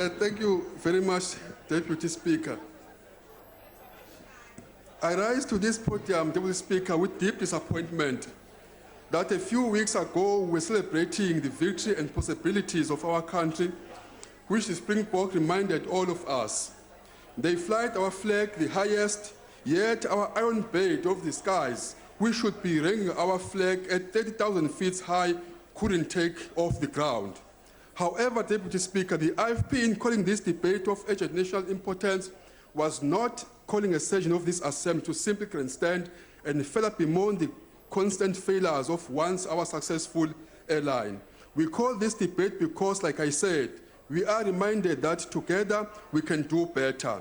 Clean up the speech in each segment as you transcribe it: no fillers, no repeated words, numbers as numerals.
Thank you very much, Deputy Speaker. I rise to this podium, Deputy Speaker, with deep disappointment that a few weeks ago we were celebrating the victory and possibilities of our country, which the Springbok reminded all of us. They flight our flag the highest, yet our iron bed of the skies, which should be ringing our flag at 30,000 feet high, couldn't take off the ground. However, Deputy Speaker, the IFP in calling this debate of urgent national importance was not calling a session of this assembly to simply grandstand and further bemoan the constant failures of once our successful airline. We call this debate because, like I said, we are reminded that together we can do better.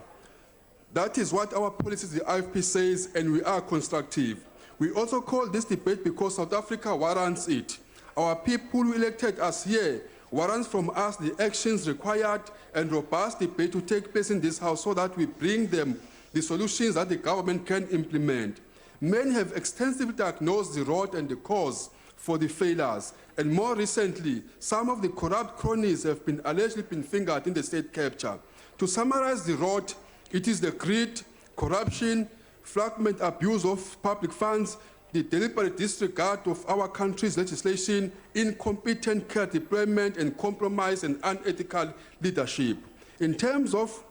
That is what our policies, the IFP says, and we are constructive. We also call this debate because South Africa warrants it. Our people who elected us here warrants from us the actions required and robust debate to take place in this House so that we bring them the solutions that the government can implement. Many have extensively diagnosed the root and the cause for the failures, and more recently, some of the corrupt cronies have been allegedly been fingered in the state capture. To summarize the root, it is the greed, corruption, flagrant abuse of public funds, the deliberate disregard of our country's legislation, incompetent care deployment, and compromise and unethical leadership. In terms of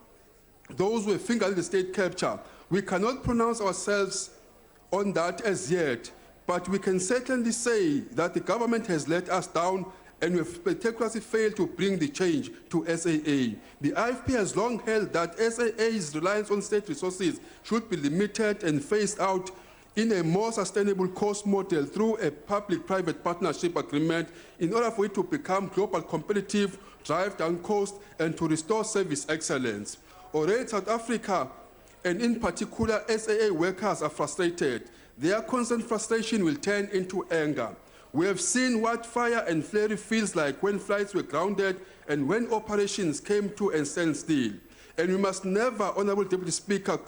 those who have fingered the state capture, we cannot pronounce ourselves on that as yet, but we can certainly say that the government has let us down and we have spectacularly failed to bring the change to SAA. The IFP has long held that SAA's reliance on state resources should be limited and phased out in a more sustainable cost model through a public-private partnership agreement in order for it to become global competitive, drive down cost, and to restore service excellence. Already South Africa, and in particular SAA workers, are frustrated. Their constant frustration will turn into anger. We have seen what fire and flare feels like when flights were grounded and when operations came to a standstill. And we must never, Honorable Deputy Speaker,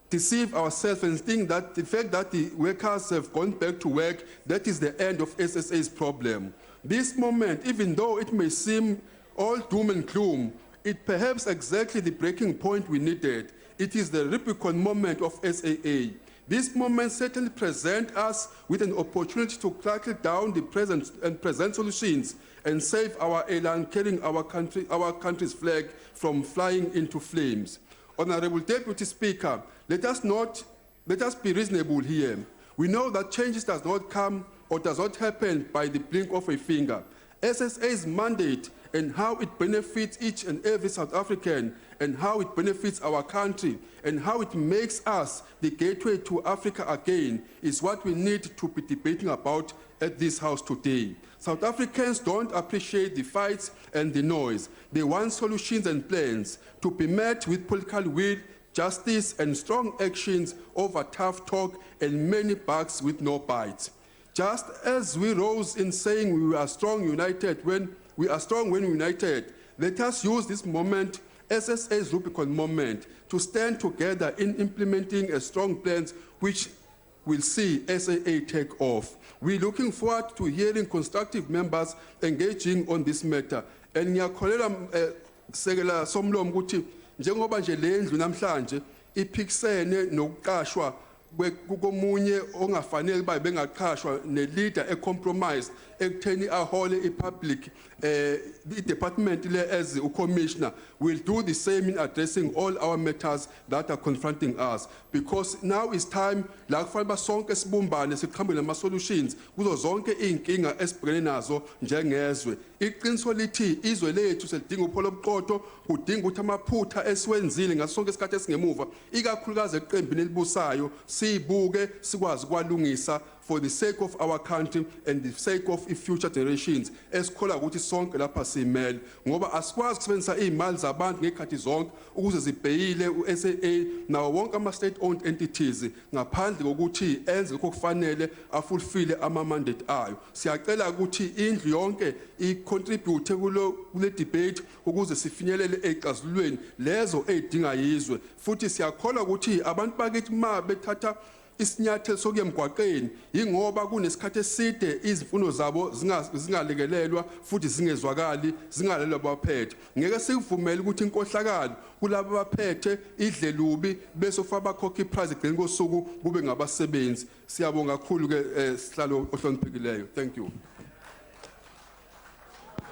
deceive ourselves and think that the fact that the workers have gone back to work, that is the end of SSA's problem. This moment, even though it may seem all doom and gloom, it perhaps exactly the breaking point we needed. It is the Rubicon moment of SAA. This moment certainly presents us with an opportunity to crackle down the present solutions and save our airline carrying our country's flag from flying into flames. Honorable Deputy Speaker, let us be reasonable here. We know that changes does not come or does not happen by the blink of a finger. SSA's mandate and how it benefits each and every South African, and how it benefits our country, and how it makes us the gateway to Africa again, is what we need to be debating about at this House today. South Africans don't appreciate the fights and the noise. They want solutions and plans to be met with political will, justice, and strong actions over tough talk and many bugs with no bites. Just as we rose in saying we are strong united when we are strong when united, let us use this moment, SSA's Rubicon moment, to stand together in implementing a strong plan which will see SAA take off. We're looking forward to hearing constructive members engaging on this matter. And ngiyakholela Sekela Somlomo ukuthi njengoba nje le ndlu namhlanje iphikisene nokuqashwa komunye ongafanele baye bengaqashwa ne-leader e-compromise ekutheni ahole i-public i-department le as u-commissioner will do the same in addressing all our matters that are confronting us, because now is time la kufanele basonke sibumbane siqhambe nama-solutions kuzo zonke iy'nkinga esibhekene nazo njengezwe. Iqiniso lithi izwe lethu selidinga upholo obuqotho, kudinga ukuthi amaphutha esiwenzile ngaso sonke isikhathi esingemuva ikakhulukazi eqembini elibusayo siyibuke sikwazi ukwalungisa for the sake of our country and the sake of future generations. Esikhola ukuthi sonke lapha simele ngoba asikwazi ukusebenzisa iy'mali zabantu ngekhathi zonke ukuze zibhekile u-SAA nawo wonke ama-state owned entities ngaphandle kokuthi enze lokho kufanele afulfile ama-mandate ayo. Siyacela ukuthi indlu yonke i-contribute kule debate ukuze sifinyelele ey'xazululweni lezo ey'dinga yizwe, futhi siyakholwa ukuthi abantu bakithi ma bethatha isinyathelo sokuya emgwaqeni ingoba kunesikhathi eside izifundo zabo zingalekelelwa futhi zingezwakali zingalalelwa abaphethe. Ngeke sikuvumele ukuthi inkohlakalo kulabo abaphethe idle lubi bese ufaka bakhokha iprize egcina kosuku kube ngabasebenzi. Siyabonga kakhulu ke sihlalo ohloniphekileyo. Thank you.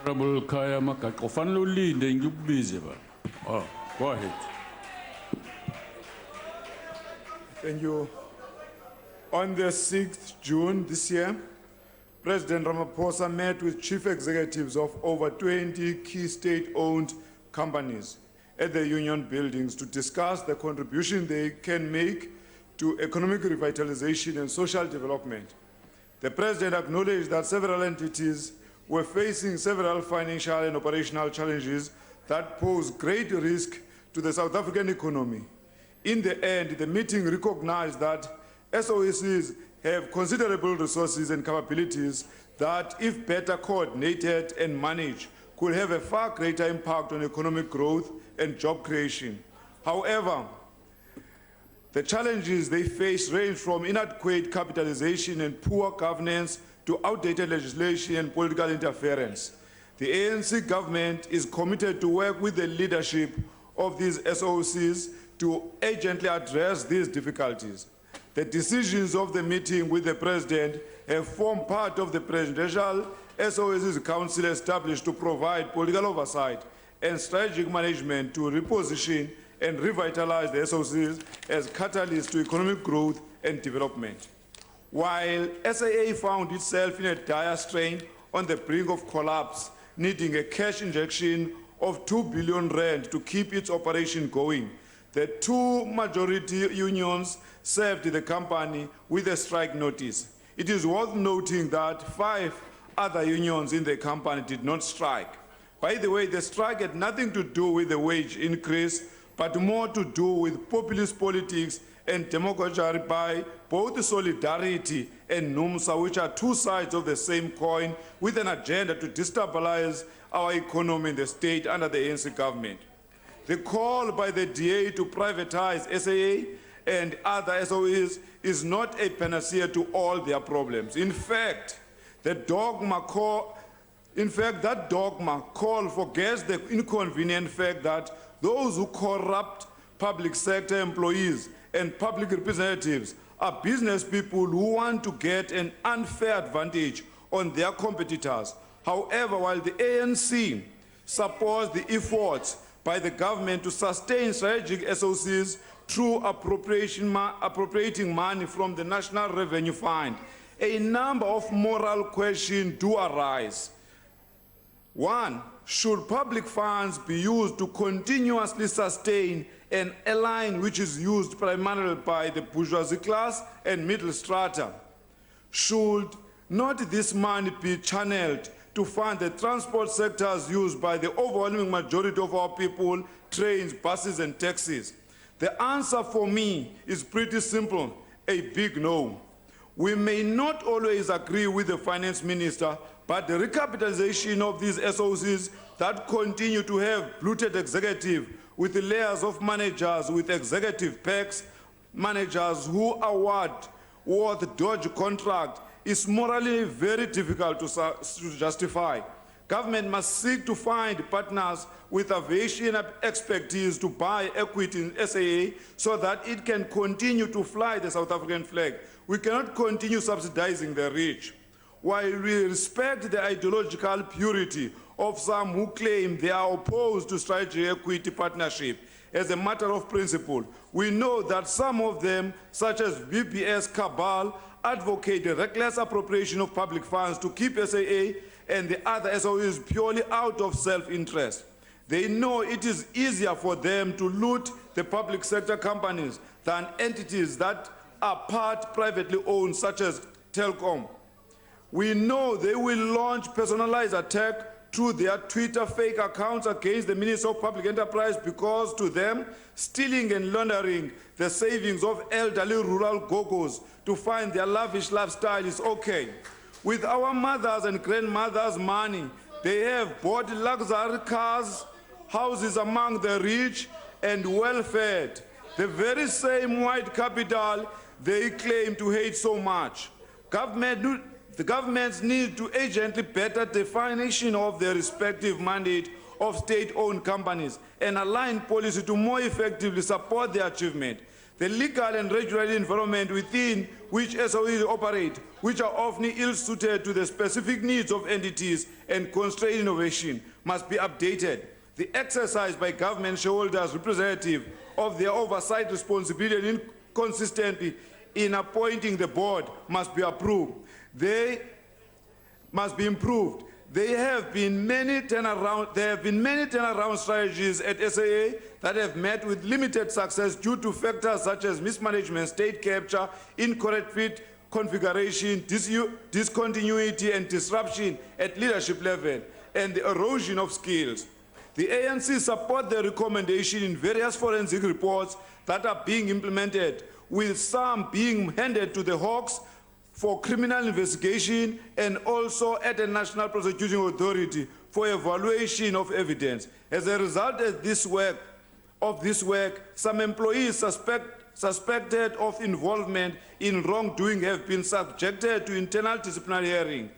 Honorable Khaya Magaqa, ufanele ulinde ngikubize ba. Oh, go ahead. Thank you. On the 6th June this year, President Ramaphosa met with chief executives of over 20 key state-owned companies at the union buildings to discuss the contribution they can make to economic revitalization and social development. The President acknowledged that several entities were facing several financial and operational challenges that pose great risk to the South African economy. In the end, the meeting recognized that SOEs have considerable resources and capabilities that, if better coordinated and managed, could have a far greater impact on economic growth and job creation. However, the challenges they face range from inadequate capitalization and poor governance to outdated legislation and political interference. The ANC government is committed to work with the leadership of these SOCs to urgently address these difficulties. The decisions of the meeting with the President have formed part of the Presidential SOS's Council established to provide political oversight and strategic management to reposition and revitalize the SOCs as catalysts to economic growth and development. While SAA found itself in a dire strain on the brink of collapse, needing a cash injection of 2 billion rand to keep its operation going, the two majority unions served the company with a strike notice. It is worth noting that 5 other unions in the company did not strike. By the way, the strike had nothing to do with the wage increase, but more to do with populist politics and demagoguery by both Solidarity and NUMSA, which are two sides of the same coin, with an agenda to destabilize our economy in the state under the ANC government. The call by the DA to privatize SAA and other SOEs is not a panacea to all their problems. In fact, that dogma forgets the inconvenient fact that those who corrupt public sector employees and public representatives are business people who want to get an unfair advantage on their competitors. However, while the ANC supports the efforts by the government to sustain strategic SOCs through appropriating money from the National Revenue Fund, a number of moral questions do arise. One, should public funds be used to continuously sustain an airline which is used primarily by the bourgeoisie class and middle strata? Should not this money be channeled to fund the transport sectors used by the overwhelming majority of our people, trains, buses, and taxis? The answer for me is pretty simple, a big no. We may not always agree with the finance minister, but the recapitalization of these SOCs that continue to have bloated executive with the layers of managers with executive packs, managers who award worth Dodge contract, is morally very difficult to justify. Government must seek to find partners with aviation expertise to buy equity in SAA so that it can continue to fly the South African flag. We cannot continue subsidizing the rich. While we respect the ideological purity of some who claim they are opposed to strategic equity partnership, as a matter of principle, we know that some of them, such as BBS Cabal, advocate the reckless appropriation of public funds to keep SAA and the other SOEs purely out of self-interest. They know it is easier for them to loot the public sector companies than entities that are part privately owned, such as Telkom. We know they will launch personalized attack through their Twitter fake accounts against the Minister of Public Enterprise because to them, stealing and laundering the savings of elderly rural gogos to find their lavish lifestyle is okay. With our mothers and grandmothers' money, they have bought luxury cars, houses among the rich and well-fed. the very same white capital they claim to hate so much. The governments need to urgently better definition of their respective mandate of state-owned companies and align policy to more effectively support their achievement. The legal and regulatory environment within which SOEs operate, which are often ill-suited to the specific needs of entities and constrain innovation, must be updated. The exercise by government shareholders representative of their oversight responsibility and inconsistently in appointing the board must be approved. They must be improved. There have been many turnaround strategies at SAA that have met with limited success due to factors such as mismanagement, state capture, incorrect fit configuration, discontinuity and disruption at leadership level, and the erosion of skills. The ANC support the recommendation in various forensic reports that are being implemented, with some being handed to the Hawks for criminal investigation and also at a National Prosecuting Authority for evaluation of evidence. As a result of this work, some employees suspected of involvement in wrongdoing have been subjected to internal disciplinary hearing.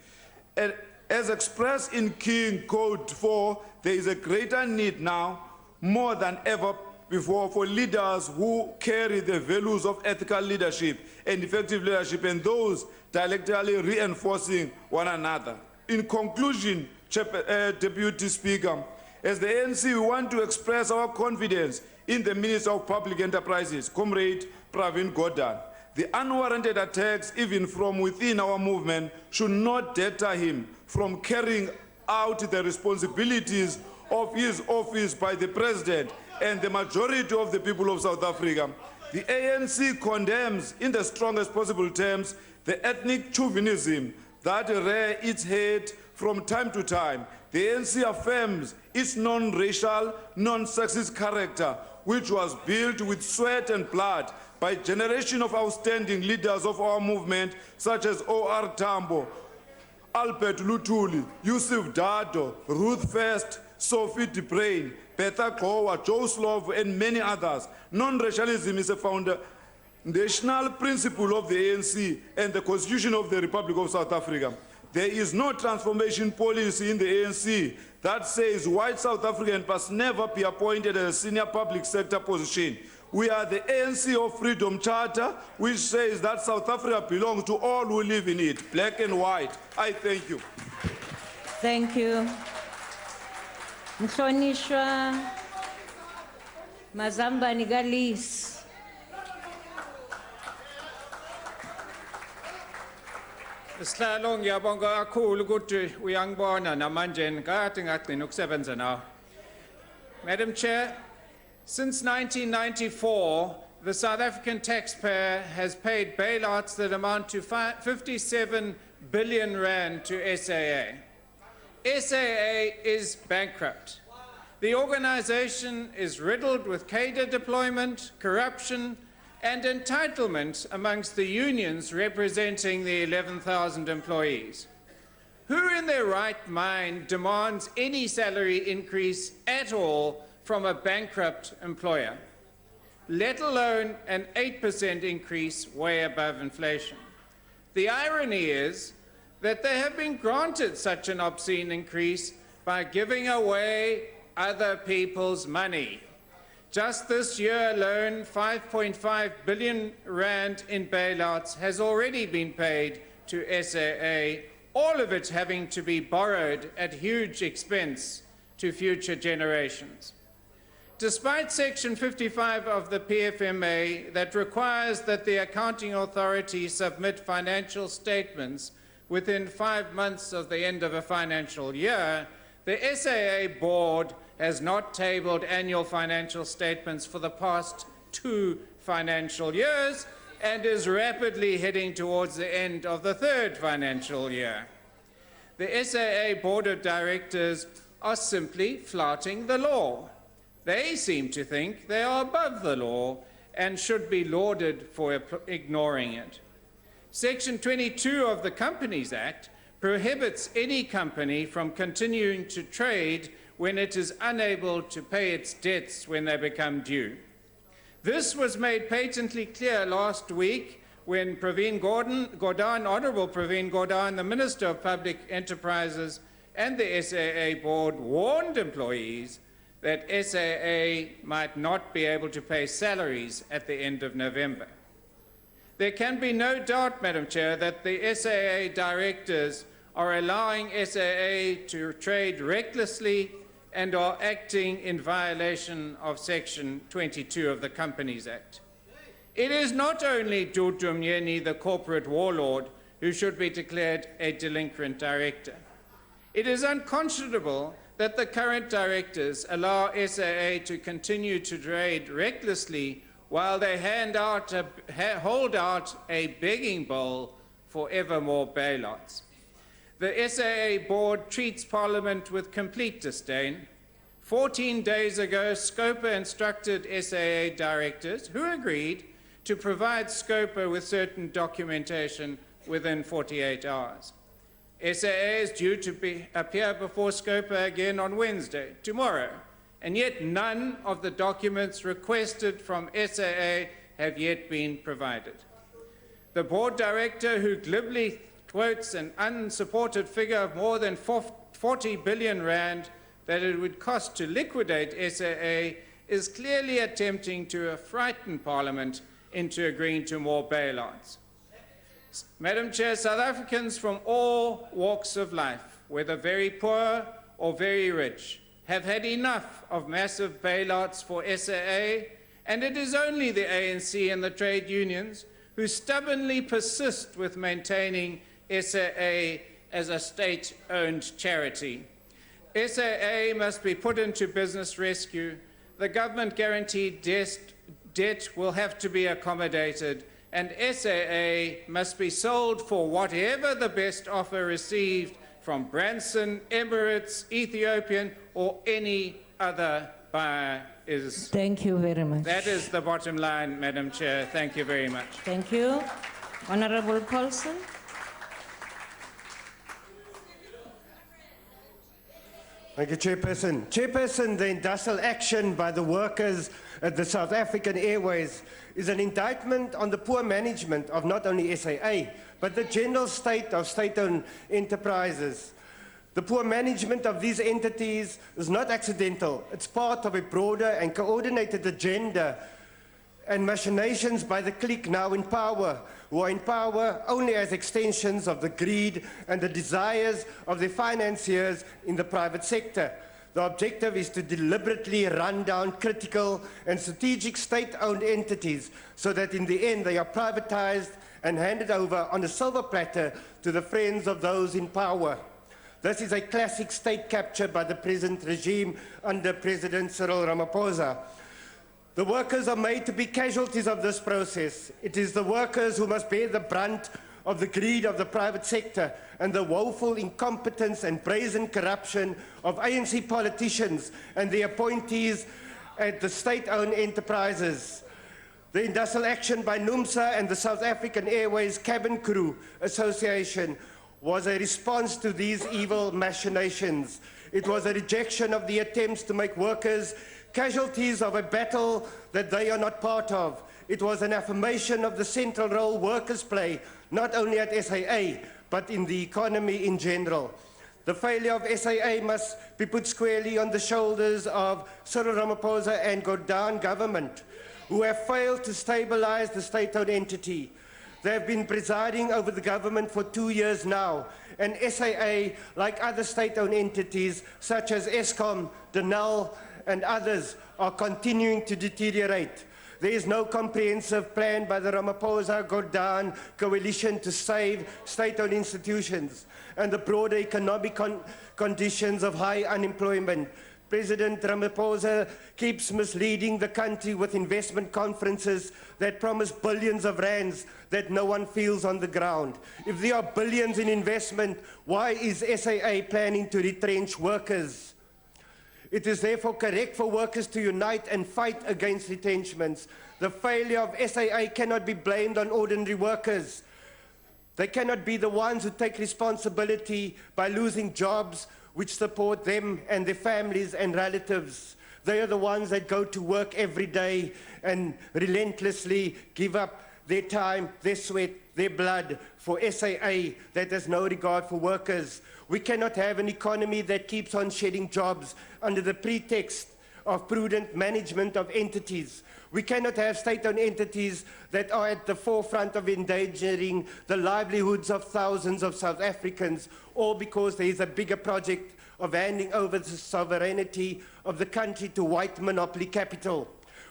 As expressed in King Code 4, there is a greater need now, more than ever before, for leaders who carry the values of ethical leadership and effective leadership, and those dialectically reinforcing one another. In conclusion, Deputy Speaker, as the ANC, we want to express our confidence in the Minister of Public Enterprises, Comrade Pravin Gordhan. The unwarranted attacks, even from within our movement, should not deter him from carrying out the responsibilities of his office by the President and the majority of the people of South Africa. The ANC condemns, in the strongest possible terms, the ethnic chauvinism that rears its head from time to time. The ANC affirms its non-racial, non-sexist character, which was built with sweat and blood by a generation of outstanding leaders of our movement, such as O.R. Tambo, Albert Lutuli, Yusuf Dado, Ruth First, Sophie de Bruyn, Betha Gowa, Joe Slovo, and many others. Non-racialism is a foundational principle of the ANC and the Constitution of the Republic of South Africa. There is no transformation policy in the ANC that says white South Africans must never be appointed as a senior public sector position. We are the ANC of Freedom Charter, which says that South Africa belongs to all who live in it, black and white. I thank you. Thank you. Mhlonishwa Mazambani Galis. Sihlalo ngiyabonga kakhulu ukuthi uyangibona namanje ngikade ngagcina ukusebenza nawe. Madam Chair, since 1994, the South African taxpayer has paid bailouts that amount to 57 billion rand to SAA. SAA is bankrupt. The organization is riddled with cadre deployment, corruption, and entitlement amongst the unions representing the 11,000 employees. Who in their right mind demands any salary increase at all from a bankrupt employer, let alone an 8% increase way above inflation? The irony is that they have been granted such an obscene increase by giving away other people's money. Just this year alone, 5.5 billion rand in bailouts has already been paid to SAA, all of it having to be borrowed at huge expense to future generations. Despite Section 55 of the PFMA that requires that the accounting authority submit financial statements within 5 months of the end of a financial year, the SAA board has not tabled annual financial statements for the past 2 financial years and is rapidly heading towards the end of the 3rd financial year. The SAA board of directors are simply flouting the law. They seem to think they are above the law and should be lauded for ignoring it. Section 22 of the Companies Act prohibits any company from continuing to trade when it is unable to pay its debts when they become due. This was made patently clear last week when Gordhan, Honourable Praveen Gordhan, the Minister of Public Enterprises and the SAA board warned employees that SAA might not be able to pay salaries at the end of November. There can be no doubt, Madam Chair, that the SAA directors are allowing SAA to trade recklessly and are acting in violation of Section 22 of the Companies Act. It is not only Dudu Mnyeni, the corporate warlord, who should be declared a delinquent director. It is unconscionable that the current directors allow SAA to continue to trade recklessly while they hold out a begging bowl for ever more bailouts. The SAA board treats Parliament with complete disdain. 14 days ago, Scopa instructed SAA directors, who agreed, to provide Scopa with certain documentation within 48 hours. SAA is due to appear before Scopa again on Wednesday, tomorrow, and yet none of the documents requested from SAA have yet been provided. The board director, who glibly quotes an unsupported figure of more than 40 billion rand that it would cost to liquidate SAA, is clearly attempting to frighten Parliament into agreeing to more bailouts. Madam Chair, South Africans from all walks of life, whether very poor or very rich, have had enough of massive bailouts for SAA, and it is only the ANC and the trade unions who stubbornly persist with maintaining SAA as a state-owned charity. SAA must be put into business rescue. The government-guaranteed debt will have to be accommodated, and SAA must be sold for whatever the best offer received from Branson, Emirates, Ethiopian, or any other buyer is. Thank you very much. That is the bottom line, Madam Chair. Thank you very much. Thank you. Honourable Paulson. Thank you, Chairperson. Chairperson, the industrial action by the workers at the South African Airways is an indictment on the poor management of not only SAA, but the general state of state-owned enterprises. The poor management of these entities is not accidental. It's part of a broader and coordinated agenda and machinations by the clique now in power, who are in power only as extensions of the greed and the desires of the financiers in the private sector. The objective is to deliberately run down critical and strategic state-owned entities so that in the end they are privatized and handed over on a silver platter to the friends of those in power. This is a classic state capture by the present regime under President Cyril Ramaphosa. The workers are made to be casualties of this process. It is the workers who must bear the brunt of the greed of the private sector and the woeful incompetence and brazen corruption of ANC politicians and the appointees at the state-owned enterprises. The industrial action by NUMSA and the South African Airways Cabin Crew Association was a response to these evil machinations. It was a rejection of the attempts to make workers casualties of a battle that they are not part of. It was an affirmation of the central role workers play, not only at SAA, but in the economy in general. The failure of SAA must be put squarely on the shoulders of Cyril Ramaphosa and Gordhan government, who have failed to stabilize the state-owned entity. They have been presiding over the government for 2 years now, and SAA, like other state-owned entities such as Eskom, Denel, and others, are continuing to deteriorate. There is no comprehensive plan by the Ramaphosa-Gordhan coalition to save state-owned institutions and the broader economic conditions of high unemployment. President Ramaphosa keeps misleading the country with investment conferences that promise billions of rands that no one feels on the ground. If there are billions in investment, why is SAA planning to retrench workers? It is therefore correct for workers to unite and fight against retrenchments. The failure of SAA cannot be blamed on ordinary workers. They cannot be the ones who take responsibility by losing jobs which support them and their families and relatives. They are the ones that go to work every day and relentlessly give up their time, their sweat, their blood for SAA that has no regard for workers. We cannot have an economy that keeps on shedding jobs under the pretext of prudent management of entities. We cannot have state-owned entities that are at the forefront of endangering the livelihoods of thousands of South Africans, all because there is a bigger project of handing over the sovereignty of the country to white monopoly capital.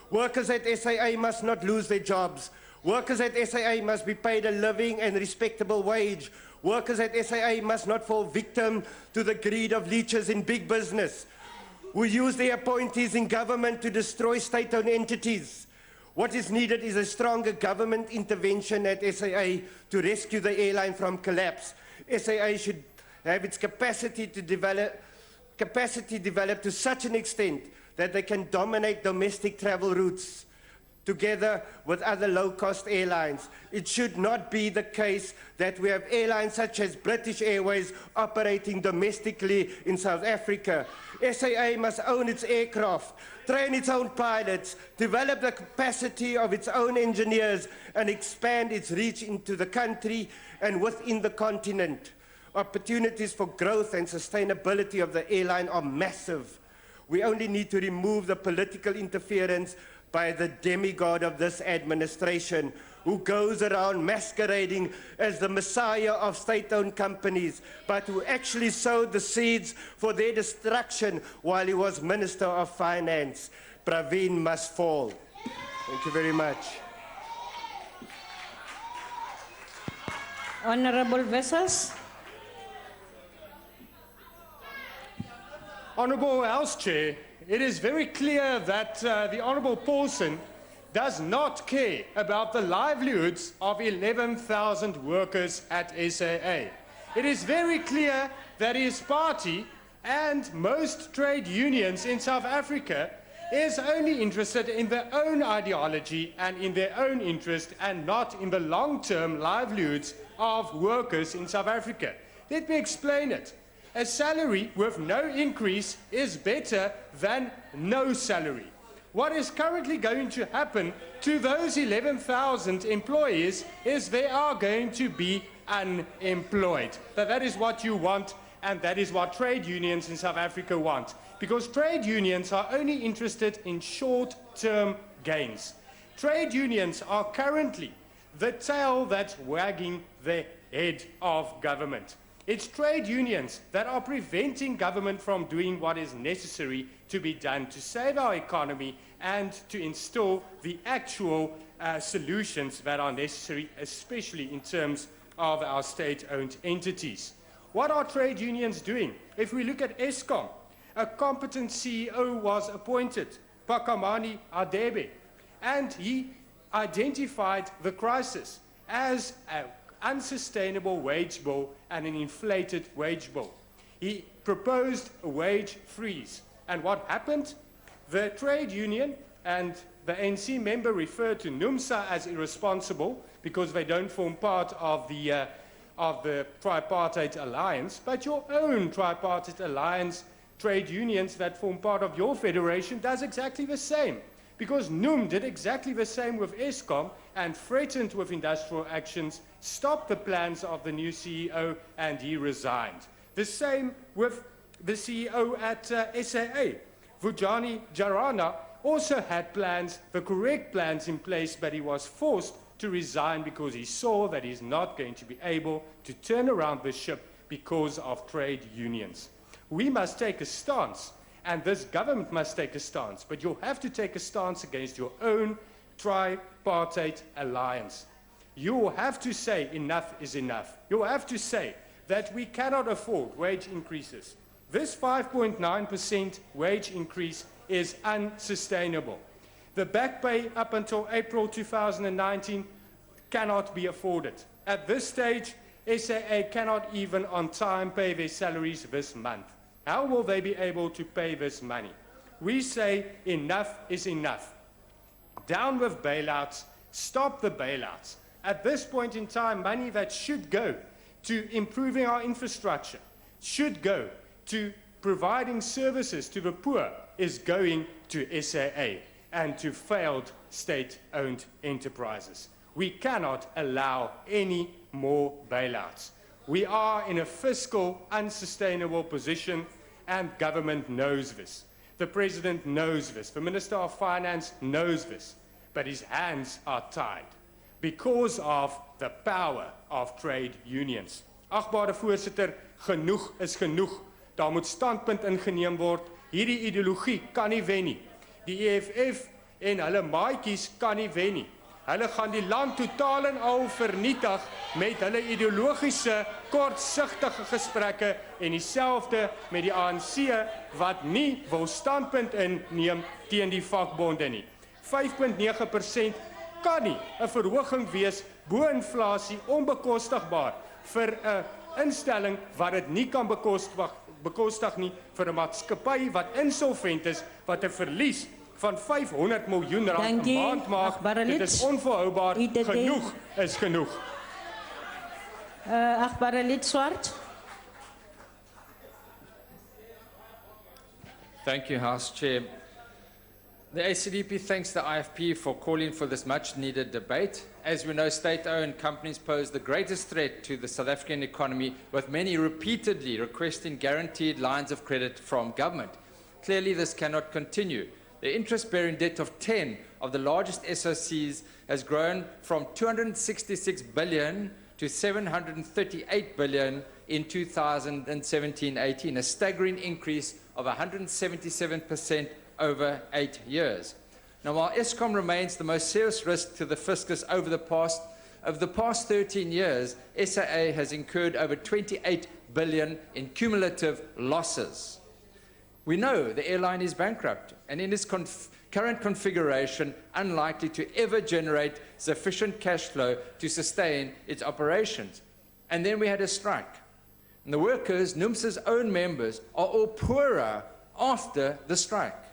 Workers at SAA must not lose their jobs. Workers at SAA must be paid a living and respectable wage. Workers at SAA must not fall victim to the greed of leeches in big business who use their appointees in government to destroy state-owned entities. What is needed is a stronger government intervention at SAA to rescue the airline from collapse. SAA should have its capacity developed to such an extent that they can dominate domestic travel routes together with other low-cost airlines. It should not be the case that we have airlines such as British Airways operating domestically in South Africa. SAA must own its aircraft, train its own pilots, develop the capacity of its own engineers, and expand its reach into the country and within the continent. Opportunities for growth and sustainability of the airline are massive. We only need to remove the political interference by the demigod of this administration, who goes around masquerading as the messiah of state-owned companies, but who actually sowed the seeds for their destruction while he was Minister of Finance. Praveen must fall. Thank you very much. Honorable Wessels. Honourable House Chair, it is very clear that the Honourable Paulson does not care about the livelihoods of 11,000 workers at SAA. It is very clear that his party and most trade unions in South Africa is only interested in their own ideology and in their own interest and not in the long-term livelihoods of workers in South Africa. Let me explain it. A salary with no increase is better than no salary. What is currently going to happen to those 11,000 employees is they are going to be unemployed. But that is what you want, and that is what trade unions in South Africa want. Because trade unions are only interested in short-term gains. Trade unions are currently the tail that's wagging the head of government. It's trade unions that are preventing government from doing what is necessary to be done to save our economy and to install the actual solutions that are necessary, especially in terms of our state-owned entities. What are trade unions doing? If we look at Eskom, a competent CEO was appointed, Pakamani Adebe, and he identified the crisis as an unsustainable wage bill and an inflated wage bill. He proposed a wage freeze. And what happened? The trade union and the ANC member referred to NUMSA as irresponsible because they don't form part of the tripartite alliance, but your own tripartite alliance trade unions that form part of your federation does exactly the same. Because NUM did exactly the same with Eskom and threatened with industrial actions, stopped the plans of the new CEO, and he resigned. The same with the CEO at SAA. Vujani Jarana also had plans, the correct plans in place, but he was forced to resign because he saw that he's not going to be able to turn around the ship because of trade unions. We must take a stance, and this government must take a stance, but you'll have to take a stance against your own tripartite alliance. You will have to say enough is enough. You will have to say that we cannot afford wage increases. This 5.9% wage increase is unsustainable. The back pay up until April 2019 cannot be afforded. At this stage, SAA cannot even on time pay their salaries this month. How will they be able to pay this money? We say enough is enough. Down with bailouts, stop the bailouts. At this point in time, money that should go to improving our infrastructure, should go to providing services to the poor is going to SAA and to failed state-owned enterprises. We cannot allow any more bailouts. We are in a fiscal unsustainable position, and government knows this. The President knows this. The Minister of Finance knows this. But his hands are tied because of the power of trade unions. Agbare voorsitter, genoeg is genoeg. Daar moet standpunt ingeneem word. Hierdie ideologie kan nie wen nie. Die EFF en hulle maatjies kan nie wen nie. Hulle gaan die land totaal en al vernietig met hulle ideologiese, kortsigtige gesprekke en dieselfde met die ANC wat nie wil standpunt inneem teen die vakbonde nie. 5.9% kan nie 'n verhoging wees bo inflasie onbekostigbaar vir 'n instelling wat dit nie kan bekostig nie vir 'n maatskappy wat insolvent is, wat 'n verlies van 500 miljoen rand Dank 'n u, maand maak. agbare Dit lid. is onvolhoubaar. U dit Genoeg is genoeg. Agbare lid Swart. Thank you, House Chair. The ACDP thanks the IFP for calling for this much-needed debate. As we know, state-owned companies pose the greatest threat to the South African economy, with many repeatedly requesting guaranteed lines of credit from government. Clearly, this cannot continue. The interest-bearing debt of 10 of the largest SOCs has grown from 266 billion to 738 billion in 2017-18, a staggering increase of 177% over 8 years. Now, while Eskom remains the most serious risk to the fiscus over the past 13 years, SAA has incurred over 28 billion in cumulative losses. We know the airline is bankrupt and in its current configuration unlikely to ever generate sufficient cash flow to sustain its operations. And then we had a strike. And the workers, NUMSA's own members, are all poorer after the strike,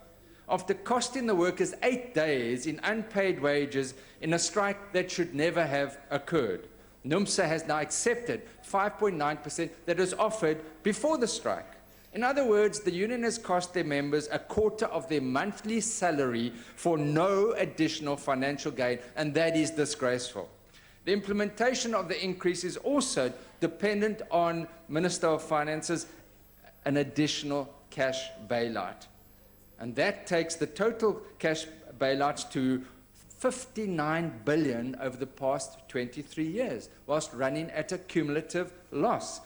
after costing the workers 8 days in unpaid wages in a strike that should never have occurred. NUMSA has now accepted 5.9% that was offered before the strike. In other words, the union has cost their members a quarter of their monthly salary for no additional financial gain, and that is disgraceful. The implementation of the increase is also dependent on Minister of Finance's an additional cash bailout. And that takes the total cash bailouts to 59 billion over the past 23 years, whilst running at a cumulative loss.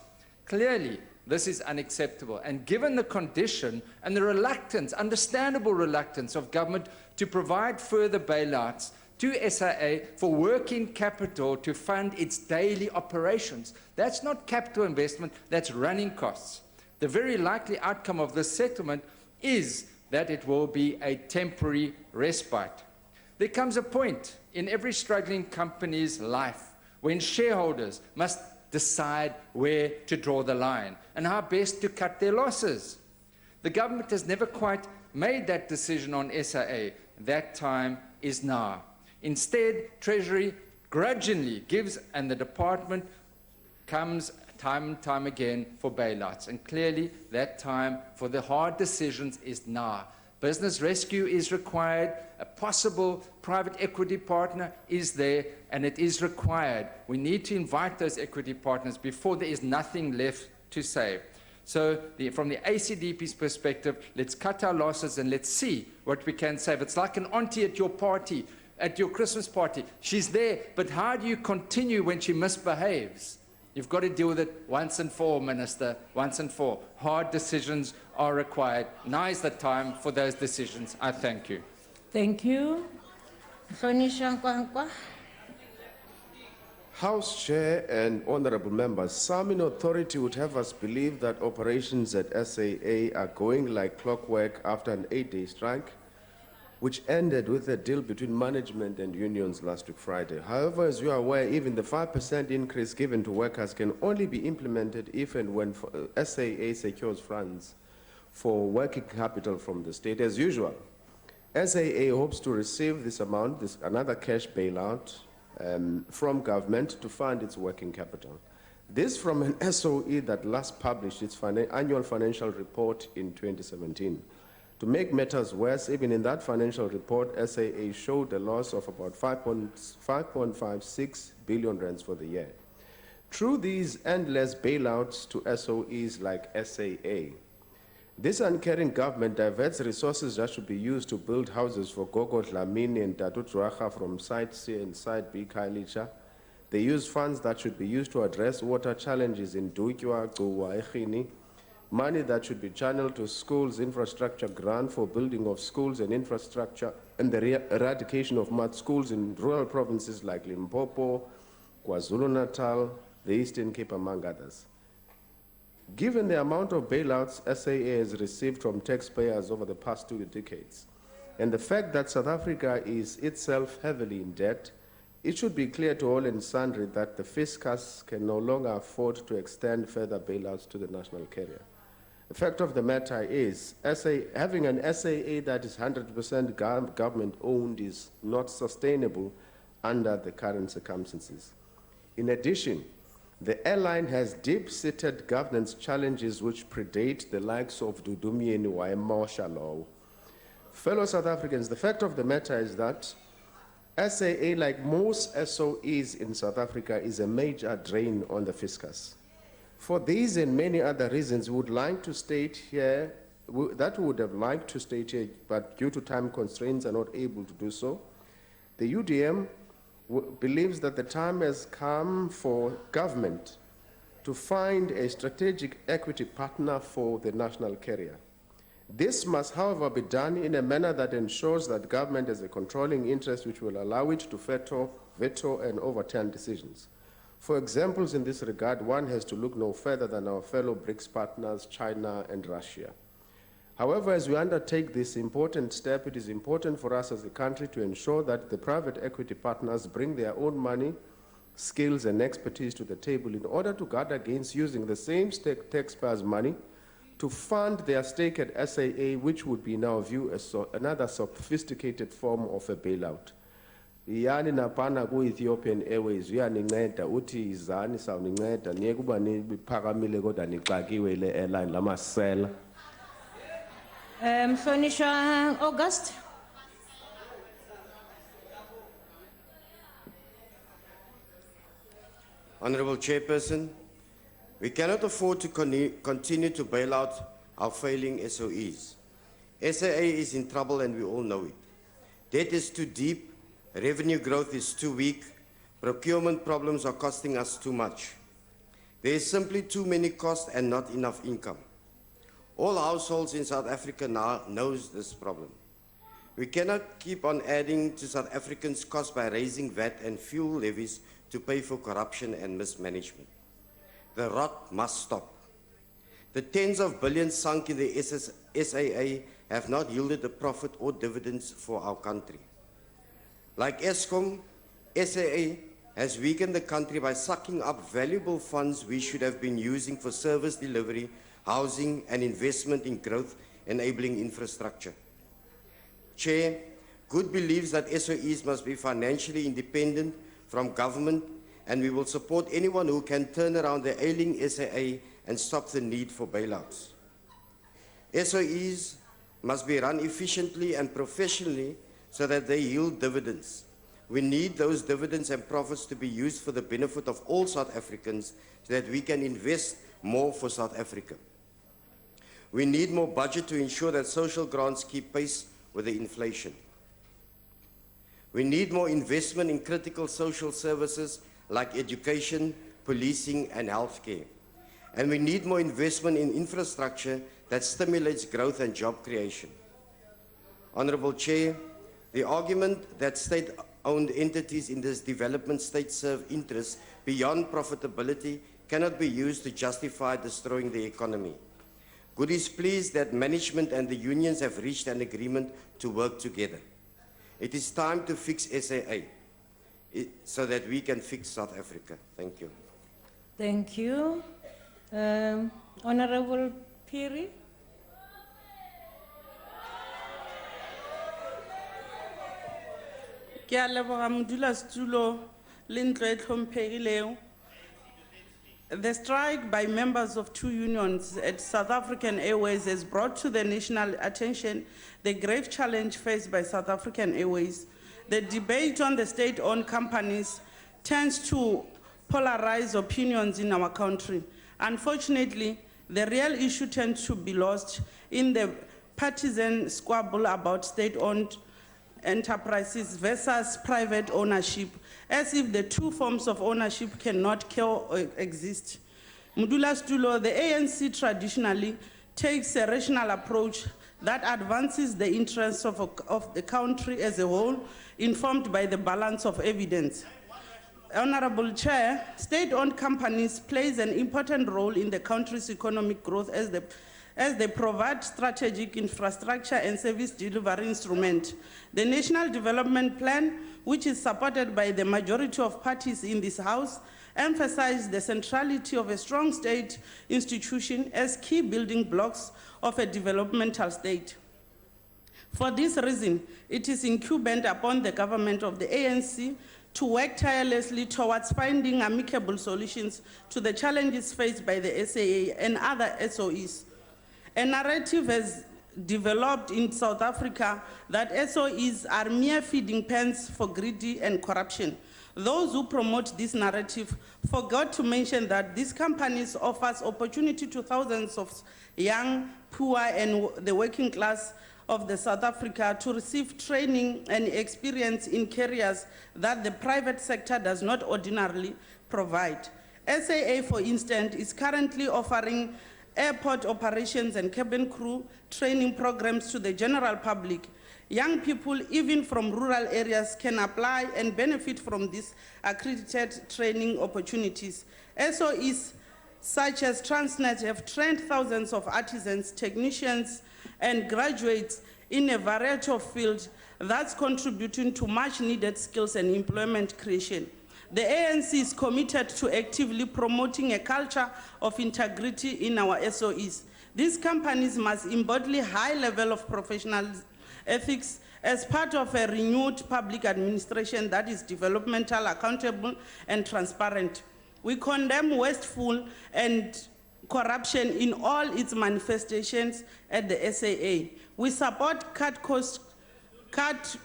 Clearly, this is unacceptable. And given the condition and the reluctance, understandable reluctance of government to provide further bailouts to SAA for working capital to fund its daily operations, that's not capital investment, that's running costs. The very likely outcome of this settlement is that it will be a temporary respite. There comes a point in every struggling company's life when shareholders must decide where to draw the line and how best to cut their losses. The government has never quite made that decision on SAA. That time is now. Instead, Treasury grudgingly gives, and the department comes time and time again for bailouts. And clearly, that time for the hard decisions is now. Business rescue is required. A possible private equity partner is there, and it is required. We need to invite those equity partners before there is nothing left to save. So from the ACDP's perspective, let's cut our losses and let's see what we can save. It's like an auntie at your party, at your Christmas party. She's there, but how do you continue when she misbehaves? You've got to deal with it once and for all, Minister, once and for all. Hard decisions are required. Now is the time for those decisions. I thank you. Thank you. Khonisha Nkwankwa. House Chair and honorable members, some in authority would have us believe that operations at SAA are going like clockwork after an 8-day strike, which ended with a deal between management and unions last week Friday. However, as you are aware, even the 5% increase given to workers can only be implemented if and when SAA secures funds for working capital from the state. As usual, SAA hopes to receive this amount, another cash bailout, from government to fund its working capital. This from an SOE that last published its annual financial report in 2017. To make matters worse, even in that financial report, SAA showed a loss of about 5.56 billion rands for the year. Through these endless bailouts to SOEs like SAA, this uncaring government diverts resources that should be used to build houses for Gogo Dlamini and Tatu Tuaha from Site C and Site B Kailicha. They use funds that should be used to address water challenges in Dukywa, Guwa, Ekhini, money that should be channeled to schools infrastructure grant for building of schools and infrastructure and the eradication of mud schools in rural provinces like Limpopo, KwaZulu-Natal, the Eastern Cape, among others. Given the amount of bailouts SAA has received from taxpayers over the past 2 decades, and the fact that South Africa is itself heavily in debt, it should be clear to all and sundry that the fiscus can no longer afford to extend further bailouts to the national carrier. The fact of the matter is, having an SAA that is 100% government-owned is not sustainable under the current circumstances. In addition, the airline has deep-seated governance challenges which predate the likes of Dudumyeni Waemoshalou. Fellow South Africans, the fact of the matter is that SAA, like most SOEs in South Africa, is a major drain on the fiscus. For these and many other reasons, we would like to state here, that we would have liked to state here, but due to time constraints are not able to do so, the UDM believes that the time has come for government to find a strategic equity partner for the national carrier. This must, however, be done in a manner that ensures that government has a controlling interest which will allow it to veto and overturn decisions. For examples in this regard, one has to look no further than our fellow BRICS partners, China and Russia. However, as we undertake this important step, it is important for us as a country to ensure that the private equity partners bring their own money, skills, and expertise to the table in order to guard against using the same taxpayers' money to fund their stake at SAA, which would be in our view as another sophisticated form of a bailout. Yani napana ku Ethiopian Airways uyaninceda uthi izani sawuninceda niye kuba niphakamile kodwa nixakiwe le airline lamasela. Mhlonishwa August. Honorable Chairperson, we cannot afford to continue to bail out our failing SOEs. SAA is in trouble and we all know it. Debt is too deep, revenue growth is too weak, procurement problems are costing us too much. There is simply too many costs and not enough income. All households in South Africa now knows this problem. We cannot keep on adding to South Africans' costs by raising VAT and fuel levies to pay for corruption and mismanagement. The rot must stop. The tens of billions sunk in the SAA have not yielded a profit or dividends for our country. Like Eskom, SAA has weakened the country by sucking up valuable funds we should have been using for service delivery, housing, and investment in growth-enabling infrastructure. Chair, Good believes that SOEs must be financially independent from government, and we will support anyone who can turn around the ailing SAA and stop the need for bailouts. SOEs must be run efficiently and professionally so that they yield dividends. We need those dividends and profits to be used for the benefit of all South Africans so that we can invest more for South Africa. We need more budget to ensure that social grants keep pace with the inflation. We need more investment in critical social services like education, policing, and healthcare. And we need more investment in infrastructure that stimulates growth and job creation. Honorable Chair, the argument that state-owned entities in this development state serve interests beyond profitability cannot be used to justify destroying the economy. Good is pleased that management and the unions have reached an agreement to work together. It is time to fix SAA so that we can fix South Africa. Thank you. Thank you. Honorable Phiri. Ke a leboga modulasetulo le ntlo e tlhomphegilego. The strike by members of two unions at South African Airways has brought to the national attention the grave challenge faced by South African Airways. The debate on the state-owned companies tends to polarize opinions in our country. Unfortunately, the real issue tends to be lost in the partisan squabble about state-owned enterprises versus private ownership, as if the two forms of ownership cannot coexist. Mudula Stulo, the ANC traditionally takes a rational approach that advances the interests of the country as a whole, informed by the balance of evidence. Honorable Chair, state-owned companies plays an important role in the country's economic growth as they provide strategic infrastructure and service delivery instrument. The National Development Plan, which is supported by the majority of parties in this House, emphasizes the centrality of a strong state institution as key building blocks of a developmental state. For this reason, it is incumbent upon the government of the ANC to work tirelessly towards finding amicable solutions to the challenges faced by the SAA and other SOEs. A narrative has developed in South Africa that SOEs are mere feeding pens for greedy and corruption. Those who promote this narrative forgot to mention that these companies offers opportunity to thousands of young, poor, and the working class of the South Africa to receive training and experience in careers that the private sector does not ordinarily provide. SAA, for instance, is currently offering airport operations and cabin crew training programs to the general public. Young people, even from rural areas, can apply and benefit from these accredited training opportunities. SOEs such as Transnet have trained thousands of artisans, technicians, and graduates in a variety of fields that's contributing to much needed skills and employment creation. The ANC is committed to actively promoting a culture of integrity in our SOEs. These companies must embody a high level of professional ethics as part of a renewed public administration that is developmental, accountable, and transparent. We condemn wasteful and corruption in all its manifestations at the SAA. We support cut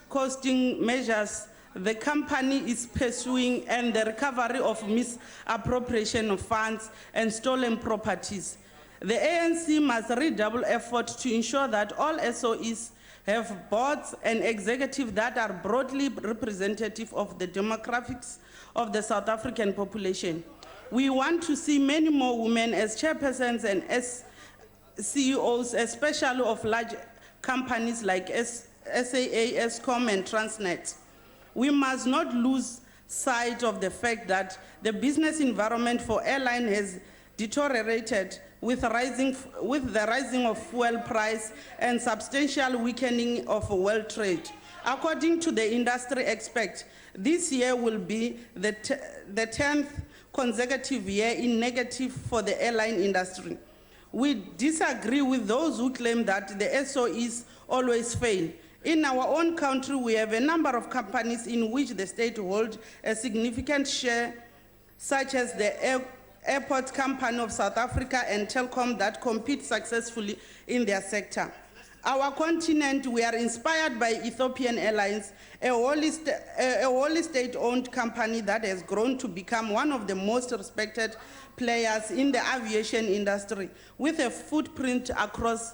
costing measures the company is pursuing and the recovery of misappropriation of funds and stolen properties. The ANC must redouble effort to ensure that all SOEs have boards and executives that are broadly representative of the demographics of the South African population. We want to see many more women as chairpersons and as CEOs, especially of large companies like SAA, Eskom, and Transnet. We must not lose sight of the fact that the business environment for airline has deteriorated with the rising of fuel price and substantial weakening of world trade. According to the industry expert, this year will be the 10th consecutive year in negative for the airline industry. We disagree with those who claim that the SOEs always fail. In our own country, we have a number of companies in which the state holds a significant share, such as the Airport Company of South Africa and Telkom that compete successfully in their sector. Our continent, we are inspired by Ethiopian Airlines, a wholly state-owned company that has grown to become one of the most respected players in the aviation industry, with a footprint across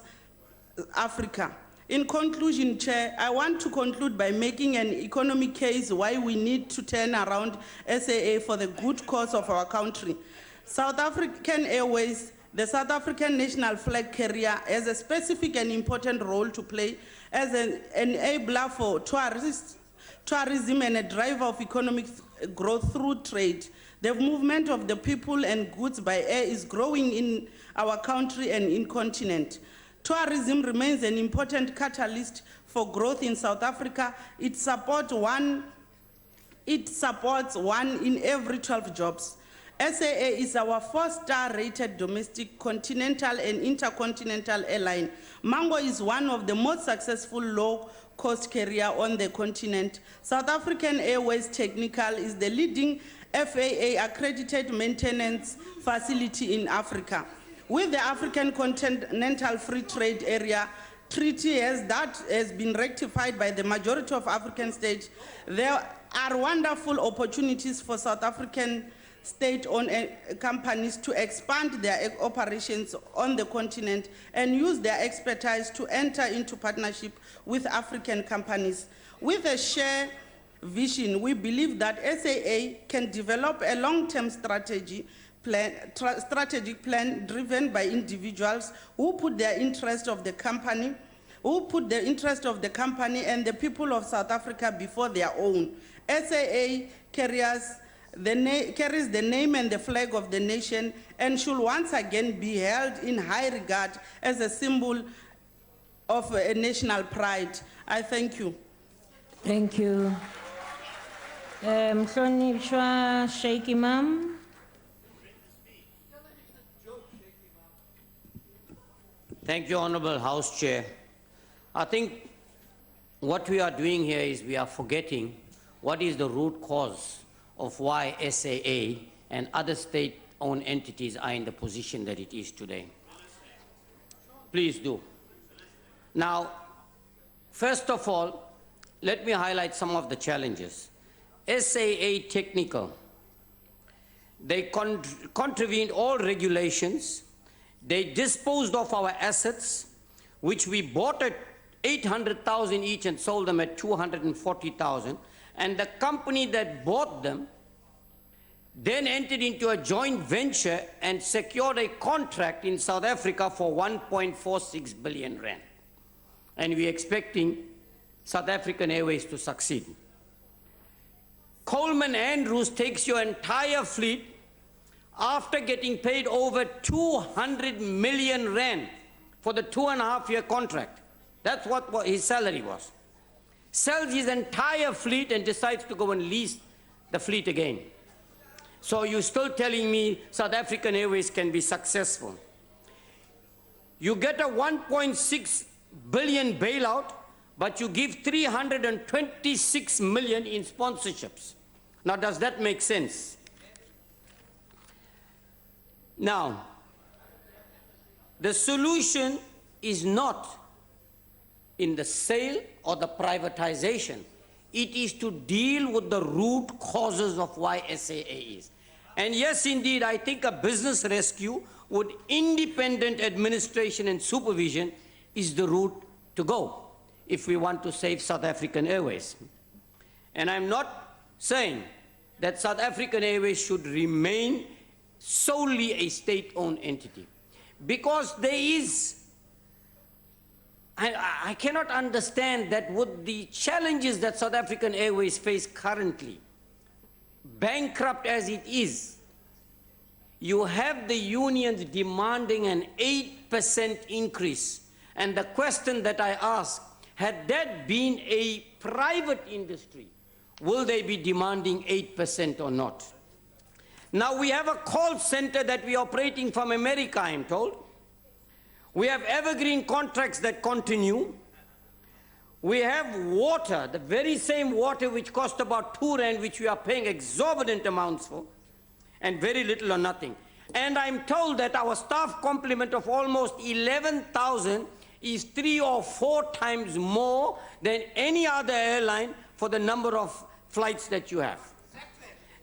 Africa. In conclusion, Chair, I want to conclude by making an economic case why we need to turn around SAA for the good cause of our country. South African Airways, the South African national flag carrier, has a specific and important role to play as an enabler for tourism and a driver of economic growth through trade. The movement of the people and goods by air is growing in our country and in continent. Tourism remains an important catalyst for growth in South Africa. It supports one in every 12 jobs. SAA is our 4-star rated domestic, continental and intercontinental airline. Mango is one of the most successful low-cost carrier on the continent. South African Airways Technical is the leading FAA accredited maintenance facility in Africa. With the African Continental Free Trade Area treaty that has been ratified by the majority of African states, there are wonderful opportunities for South African state-owned companies to expand their operations on the continent and use their expertise to enter into partnership with African companies. With a shared vision, we believe that SAA can develop a long-term strategic plan driven by individuals who put the interest of the company and the people of South Africa before their own. SAA carries the name and the flag of the nation and should once again be held in high regard as a symbol of a national pride. I thank you. Thank you. Mhlonishwa Sheikh Imam. Thank you, Honorable House Chair. I think what we are doing here is we are forgetting what is the root cause of why SAA and other state-owned entities are in the position that it is today. Please do. Now, first of all, let me highlight some of the challenges. SAA Technical, they contravened all regulations. They disposed of our assets, which we bought at 800,000 each and sold them at 240,000. And the company that bought them then entered into a joint venture and secured a contract in South Africa for 1.46 billion rand. And we're expecting South African Airways to succeed. Coleman Andrews takes your entire fleet after getting paid over 200 million rand for the 2.5-year contract. That's what his salary was. Sells his entire fleet and decides to go and lease the fleet again. So you're still telling me South African Airways can be successful. You get a 1.6 billion bailout, but you give 326 million in sponsorships. Now, does that make sense? Now, the solution is not in the sale or the privatization. It is to deal with the root causes of why SAA is. And yes, indeed, I think a business rescue with independent administration and supervision is the route to go if we want to save South African Airways. And I'm not saying that South African Airways should remain solely a state-owned entity, because there is, I cannot understand that with the challenges that South African Airways face currently, bankrupt as it is, you have the unions demanding an 8% increase. And the question that I ask, had that been a private industry, will they be demanding 8% or not? Now we have a call center that we are operating from America, I'm told. We have evergreen contracts that continue. We have water, the very same water which cost about 2 rand, which we are paying exorbitant amounts for, and very little or nothing. And I'm told that our staff complement of almost 11,000 is 3 or 4 times more than any other airline for the number of flights that you have.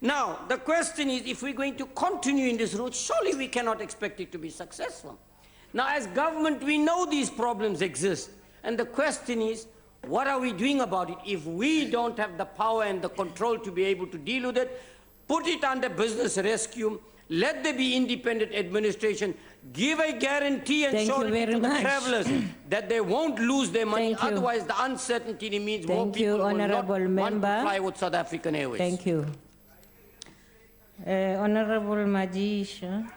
Now, the question is, if we're going to continue in this route, surely we cannot expect it to be successful. Now, as government, we know these problems exist. And the question is, what are we doing about it? If we don't have the power and the control to be able to deal with it, put it under business rescue, let there be independent administration, give a guarantee and surety to the travelers that they won't lose their money. Otherwise, the uncertainty means more people will not want to fly with South African Airways. Thank you. Honorable Majisha.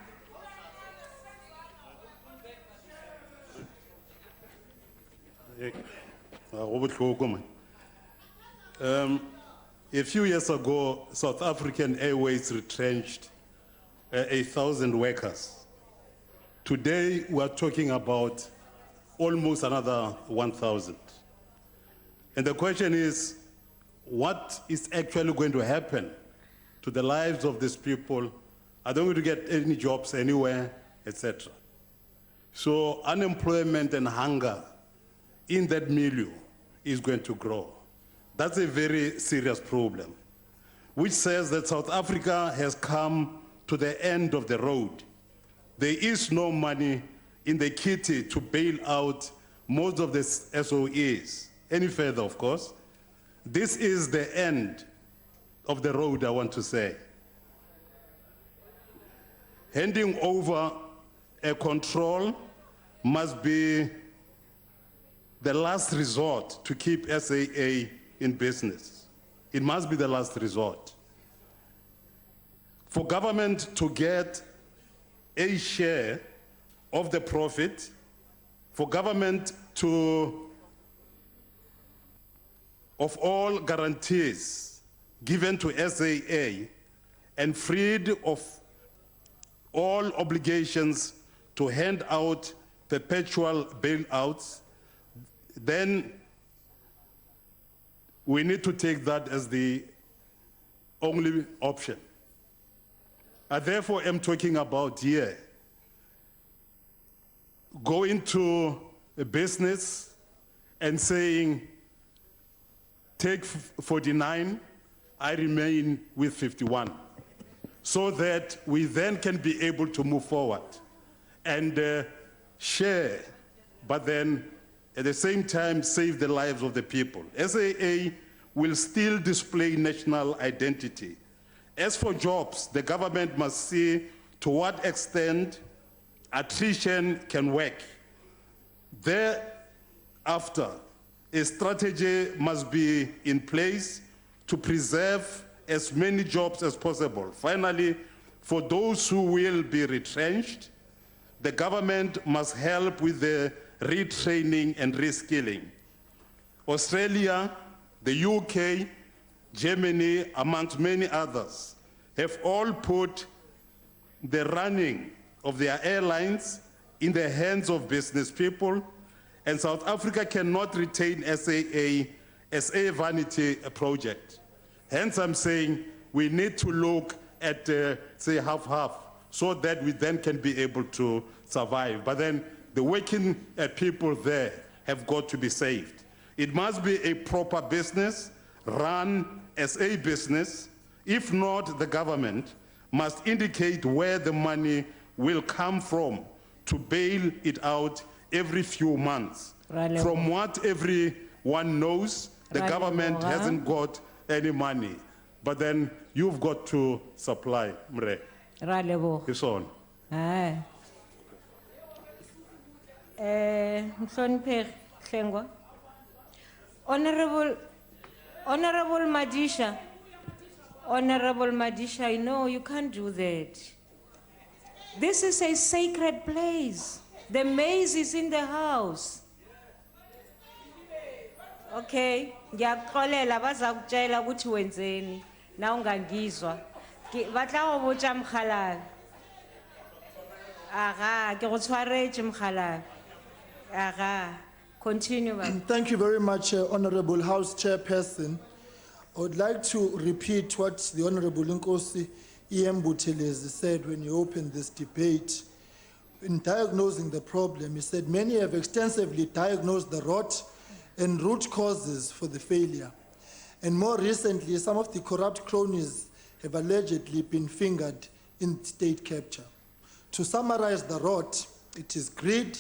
A few years ago, South African Airways retrenched 1,000 workers. Today, we are talking about almost another 1,000. And the question is, what is actually going to happen to the lives of these people? Are they going to get any jobs anywhere, etc.? So unemployment and hunger in that milieu is going to grow. That's a very serious problem, which says that South Africa has come to the end of the road. There is no money in the kitty to bail out most of the SOEs. Any further, of course. This is the end of the road, I want to say. Handing over a control must be the last resort to keep SAA in business. It must be the last resort. For government to get a share of the profit, for government to, of all guarantees given to SAA and freed of all obligations to hand out perpetual bailouts, then we need to take that as the only option. I therefore am talking about here going to a business and saying, take 49, I remain with 51, so that we then can be able to move forward and share, but then at the same time save the lives of the people. SAA will still display national identity. As for jobs, the government must see to what extent attrition can work. Thereafter, a strategy must be in place to preserve as many jobs as possible. Finally, for those who will be retrenched, the government must help with the retraining and reskilling. Australia, the UK, Germany, amongst many others, have all put the running of their airlines in the hands of business people, and South Africa cannot retain SAA as a vanity project. Hence, I'm saying we need to look at, say, half-half, so that we then can be able to survive. But then the working people there have got to be saved. It must be a proper business, run as a business. If not, the government must indicate where the money will come from to bail it out every few months. From what everyone knows, the government hasn't got any money. But then you've got to supply, Mre. It's on. Mhloniphe Hlengwa. Honorable Madisha, no, you can't do that. This is a sacred place. The maize is in the house. Okay, ngiyakuxolela bazakutshela ukuthi wenzeni na ungangizwa. Batla go botsa Mkhalane. Aga, ke go tshwaretse Mkhalane. Aga, continue. Thank you very much, Honorable House Chairperson. I would like to repeat what the Honorable Nkosi E.M. Buthelezi said when he opened this debate. In diagnosing the problem, he said many have extensively diagnosed the rot and root causes for the failure. And more recently, some of the corrupt cronies have allegedly been fingered in state capture. To summarize the rot, it is greed,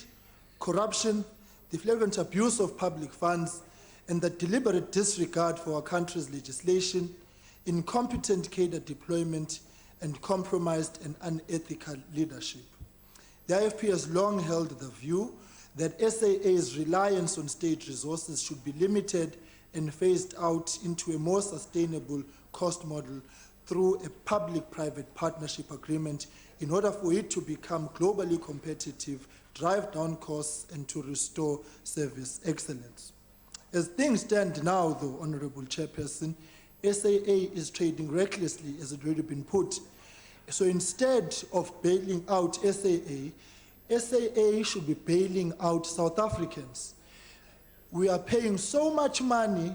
corruption, the flagrant abuse of public funds, and the deliberate disregard for our country's legislation, incompetent cadre deployment, and compromised and unethical leadership. The IFP has long held the view that SAA's reliance on state resources should be limited and phased out into a more sustainable cost model through a public-private partnership agreement in order for it to become globally competitive, drive down costs, and to restore service excellence. As things stand now, though, Honorable Chairperson, SAA is trading recklessly, as it already been put, So instead of bailing out SAA, SAA should be bailing out South Africans. We are paying so much money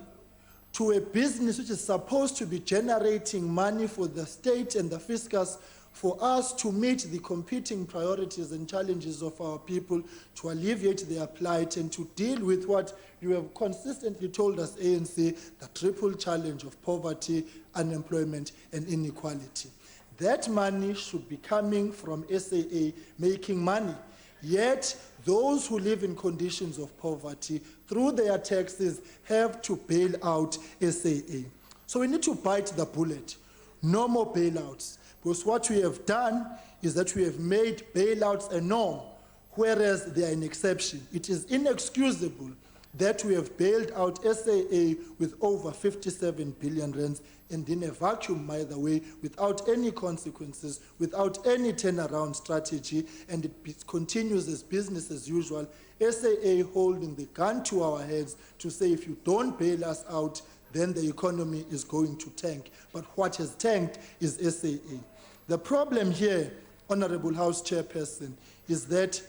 to a business which is supposed to be generating money for the state and the fiscus for us to meet the competing priorities and challenges of our people, to alleviate their plight and to deal with what you have consistently told us, ANC, the triple challenge of poverty, unemployment, and inequality. That money should be coming from SAA making money. Yet, those who live in conditions of poverty, through their taxes, have to bail out SAA. So we need to bite the bullet. No more bailouts. Because what we have done is that we have made bailouts a norm, whereas they are an exception. It is inexcusable that we have bailed out SAA with over 57 billion rands and in a vacuum, by the way, without any consequences, without any turnaround strategy, and it continues as business as usual, SAA holding the gun to our heads to say if you don't bail us out, then the economy is going to tank. But what has tanked is SAA. The problem here, Honorable House Chairperson, is that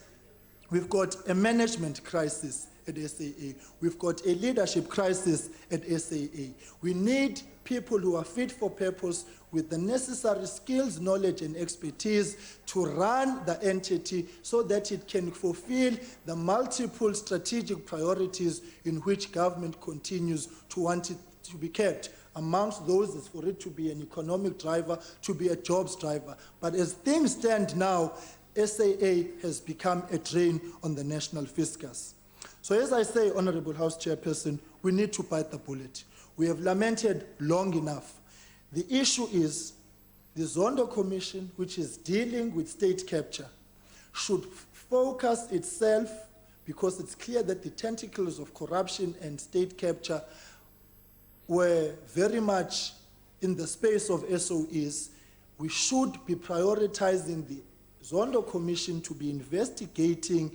we've got a management crisis at SAA. We've got a leadership crisis at SAA. We need people who are fit for purpose with the necessary skills, knowledge, and expertise to run the entity so that it can fulfill the multiple strategic priorities in which government continues to want it to be kept. Amongst those is for it to be an economic driver, to be a jobs driver. But as things stand now, SAA has become a drain on the national fiscus. So as I say, Honorable House Chairperson, we need to bite the bullet. We have lamented long enough. The issue is the Zondo Commission, which is dealing with state capture, should focus itself, because it's clear that the tentacles of corruption and state capture were very much in the space of SOEs. We should be prioritizing the Zondo Commission to be investigating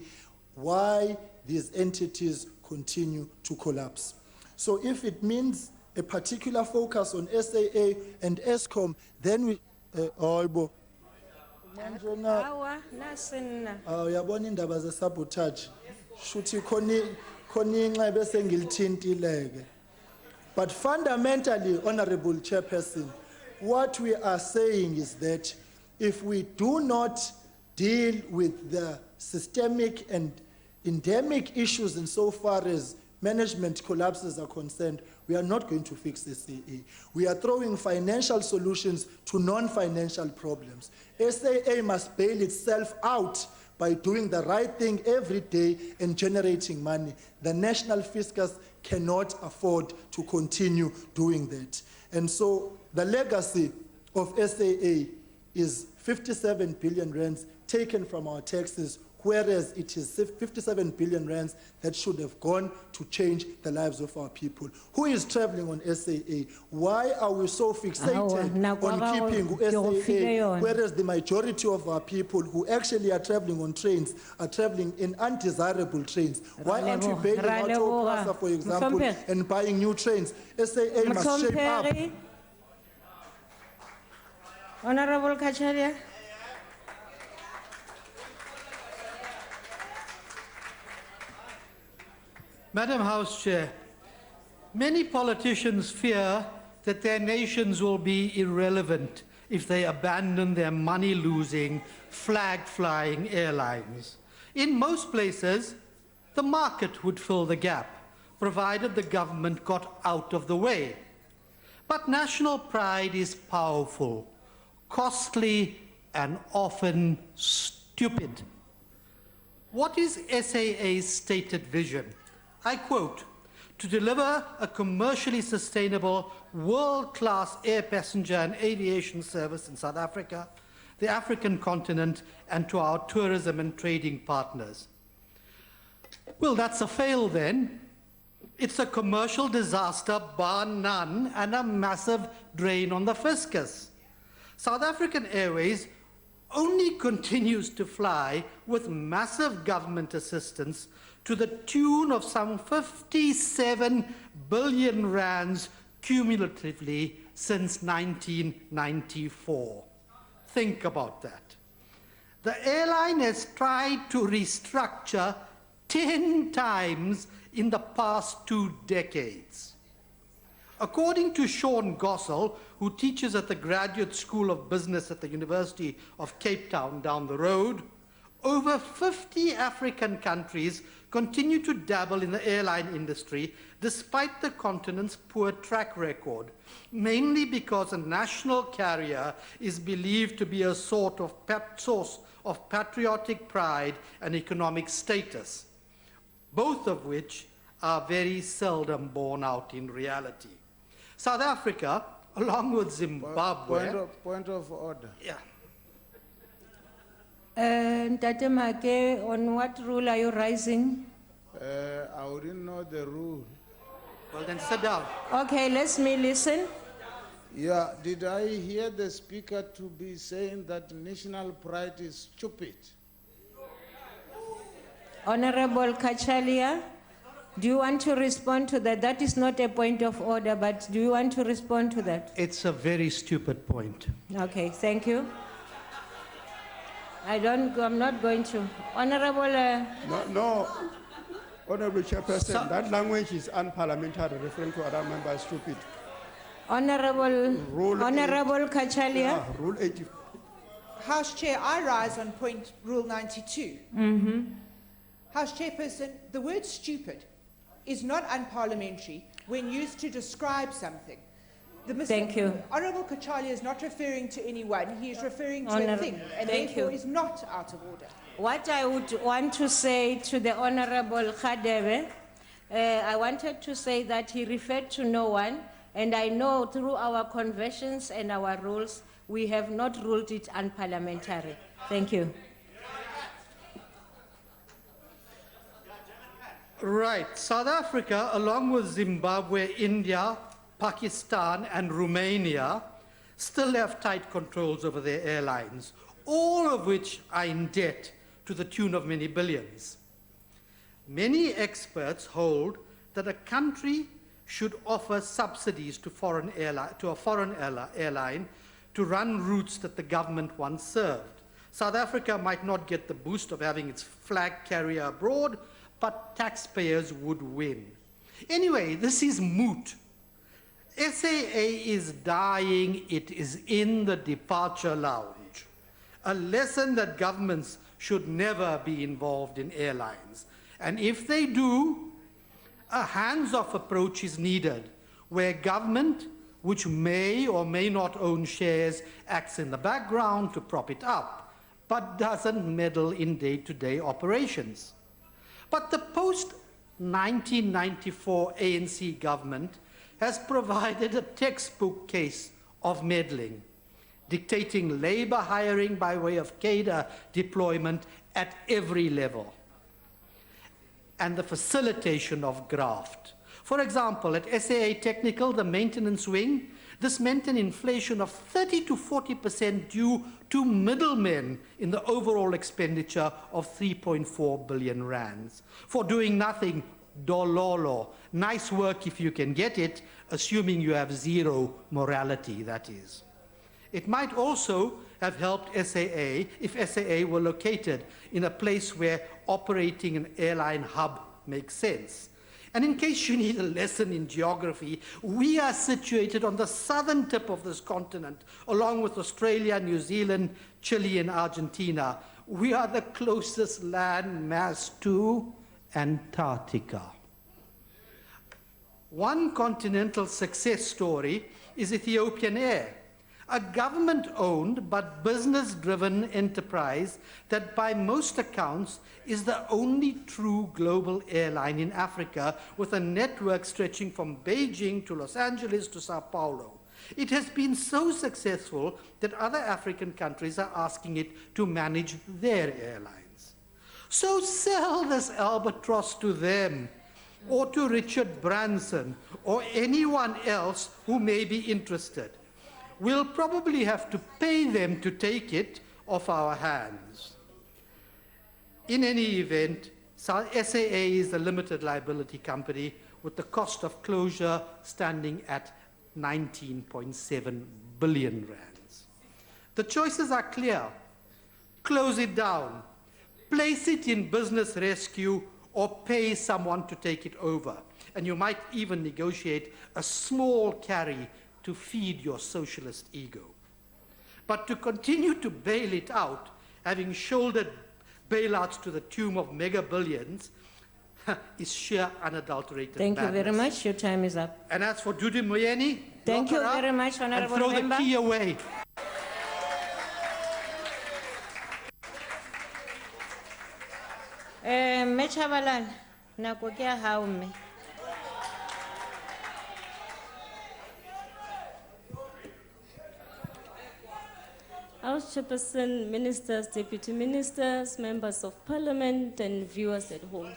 why these entities continue to collapse. So if it means a particular focus on SAA and ESCOM, then we, Oibo. Awa, nasinna. Uyabona indaba ze-sabotage. Shuthi khona inxeba esengilithintileke. But fundamentally, Honorable Chairperson, what we are saying is that if we do not deal with the systemic and endemic issues insofar as management collapses are concerned, we are not going to fix SAA. We are throwing financial solutions to non-financial problems. SAA must bail itself out by doing the right thing every day and generating money. The national fiscus cannot afford to continue doing that. And so the legacy of SAA is 57 billion rands taken from our taxes, whereas it is 57 billion rands that should have gone to change the lives of our people. Who is traveling on SAA? Why are we so fixated on keeping SAA, whereas the majority of our people who actually are traveling on trains are traveling in undesirable trains? Why aren't we bailing out Toll Plaza, for example, and buying new trains? SAA must shape up. Honorable Kacharia. Madam House Chair, many politicians fear that their nations will be irrelevant if they abandon their money-losing, flag-flying airlines. In most places, the market would fill the gap, provided the government got out of the way. But national pride is powerful, costly, and often stupid. What is SAA's stated vision? I quote, to deliver a commercially sustainable, world-class air passenger and aviation service in South Africa, the African continent, and to our tourism and trading partners. Well, that's a fail then. It's a commercial disaster bar none and a massive drain on the fiscus. South African Airways only continues to fly with massive government assistance to the tune of some 57 billion rands cumulatively since 1994. Think about that. The airline has tried to restructure 10 times in the past 2 decades. According to Sean Gossel, who teaches at the Graduate School of Business at the University of Cape Town down the road, over 50 African countries continue to dabble in the airline industry despite the continent's poor track record, mainly because a national carrier is believed to be a source of patriotic pride and economic status, both of which are very seldom borne out in reality. South Africa, along with Zimbabwe... Point of order. Yeah. Ntate Make, on what rule are you rising? I wouldn't know the rule. Well, then sit down. Okay, let me listen. Yeah, did I hear the speaker to be saying that national pride is stupid? Honorable Kachalia, do you want to respond to that? That is not a point of order, but do you want to respond to that? It's a very stupid point. Okay, thank you. I'm not going to. Honorable... No, Honorable Chairperson, that language is unparliamentary, referring to other members stupid. Honorable Kachalia. Yeah, Rule 80. House Chair, I rise on point Rule 92. House Chairperson, the word stupid is not unparliamentary when used to describe something. Thank you. Honourable Kachalia is not referring to anyone, he is referring to a thing, and therefore is not out of order. What I would want to say to the Honourable Khadebe, I wanted to say that he referred to no one, and I know through our conventions and our rules, we have not ruled it unparliamentary. Thank you. Right. South Africa, along with Zimbabwe, India, Pakistan, and Romania, still have tight controls over their airlines, all of which are in debt to the tune of many billions. Many experts hold that a country should offer subsidies to a foreign airline to run routes that the government once served. South Africa might not get the boost of having its flag carrier abroad, but taxpayers would win. Anyway, this is moot. SAA is dying. It is in the departure lounge. A lesson that governments should never be involved in airlines. And if they do, a hands-off approach is needed, where government, which may or may not own shares, acts in the background to prop it up, but doesn't meddle in day-to-day operations. But the post-1994 ANC government has provided a textbook case of meddling, dictating labor hiring by way of cadre deployment at every level, and the facilitation of graft. For example, at SAA Technical, the maintenance wing, this meant an inflation of 30 to 40% due to middlemen in the overall expenditure of 3.4 billion rands. For doing nothing, dololo. Nice work if you can get it, assuming you have zero morality, that is. It might also have helped SAA if SAA were located in a place where operating an airline hub makes sense. And in case you need a lesson in geography, we are situated on the southern tip of this continent, along with Australia, New Zealand, Chile, and Argentina. We are the closest land mass to Antarctica. One continental success story is Ethiopian Air, a government-owned but business-driven enterprise that by most accounts is the only true global airline in Africa, with a network stretching from Beijing to Los Angeles to Sao Paulo. It has been so successful that other African countries are asking it to manage their airlines. So sell this albatross to them, or to Richard Branson, or anyone else who may be interested. We'll probably have to pay them to take it off our hands. In any event, SAA is a limited liability company with the cost of closure standing at 19.7 billion rands. The choices are clear. Close it down, place it in business rescue, or pay someone to take it over. And you might even negotiate a small carry to feed your socialist ego. But to continue to bail it out, having shouldered bailouts to the tune of mega billions, is sheer unadulterated Thank you very madness. much. Your time is up. And as for Dudu Moyeni, Thank lock you her up very much, and Honourable throw Member. the key away. Mechabalan, nako ke ya hao mme. House Chairperson, Ministers, Deputy Ministers, Members of Parliament, and viewers at home.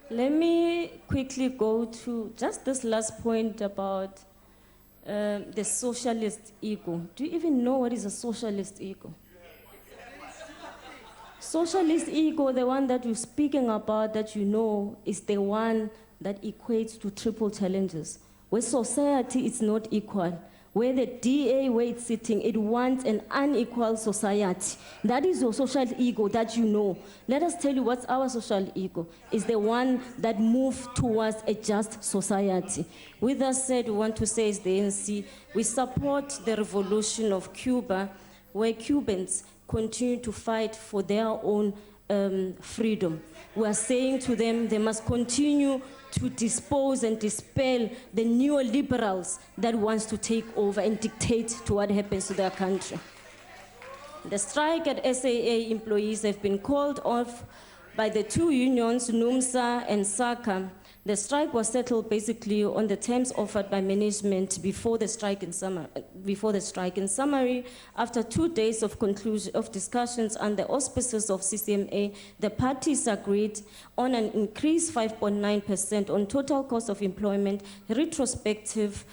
Let me quickly go to just this last point about the socialist ego. Do you even know what is a socialist ego? Socialist ego, the one that you're speaking about, that you know, is the one that equates to triple challenges, where society is not equal, where the DA, where it's sitting, it wants an unequal society. That is your social ego that you know. Let us tell you what's our social ego. It's the one that moves towards a just society. With that said, we want to say as the ANC, we support the revolution of Cuba, where Cubans continue to fight for their own freedom. We are saying to them they must continue to dispose and dispel the neoliberals that wants to take over and dictate to what happens to their country. The strike at SAA employees have been called off by the two unions, NUMSA and SACA. The strike was settled basically on the terms offered by management before the strike. In summary, after 2 days of conclusion of discussions under auspices of CCMA, the parties agreed on an increased 5.9% on total cost of employment retrospective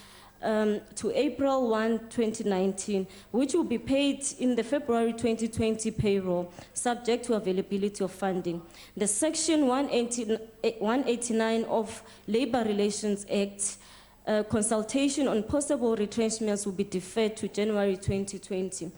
to April 1, 2019, which will be paid in the February 2020 payroll, subject to availability of funding. The Section 189 of Labour Relations Act consultation on possible retrenchments will be deferred to January 2020.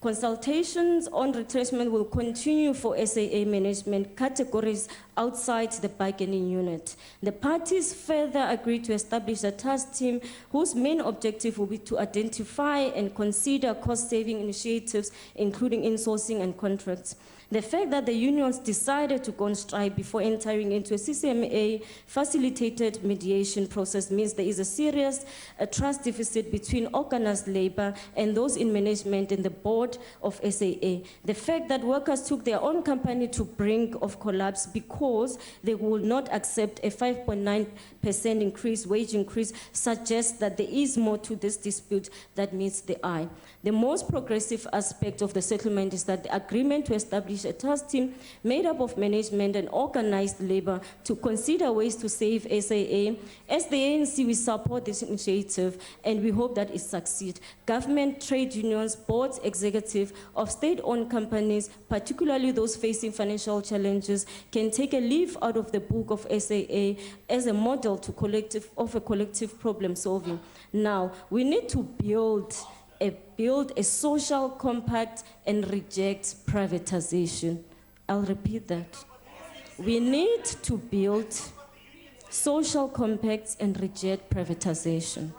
Consultations on retrenchment will continue for SAA management categories outside the bargaining unit. The parties further agreed to establish a task team whose main objective will be to identify and consider cost-saving initiatives, including insourcing and contracts. The fact that the unions decided to go on strike before entering into a CCMA facilitated mediation process means there is a serious trust deficit between organized labor and those in management and the board of SAA. The fact that workers took their own company to brink of collapse because they will not accept a 5.9% wage increase suggests that there is more to this dispute that meets the eye. The most progressive aspect of the settlement is that the agreement to establish a task team made up of management and organized labor to consider ways to save SAA. As the ANC, we support this initiative and we hope that it succeeds. Government, trade unions, boards, executive of state-owned companies, particularly those facing financial challenges, can take a leaf out of the book of SAA as a model to collective problem solving. Now, we need to build a social compact and reject privatization. I'll repeat that. We need to build social compacts and reject privatization.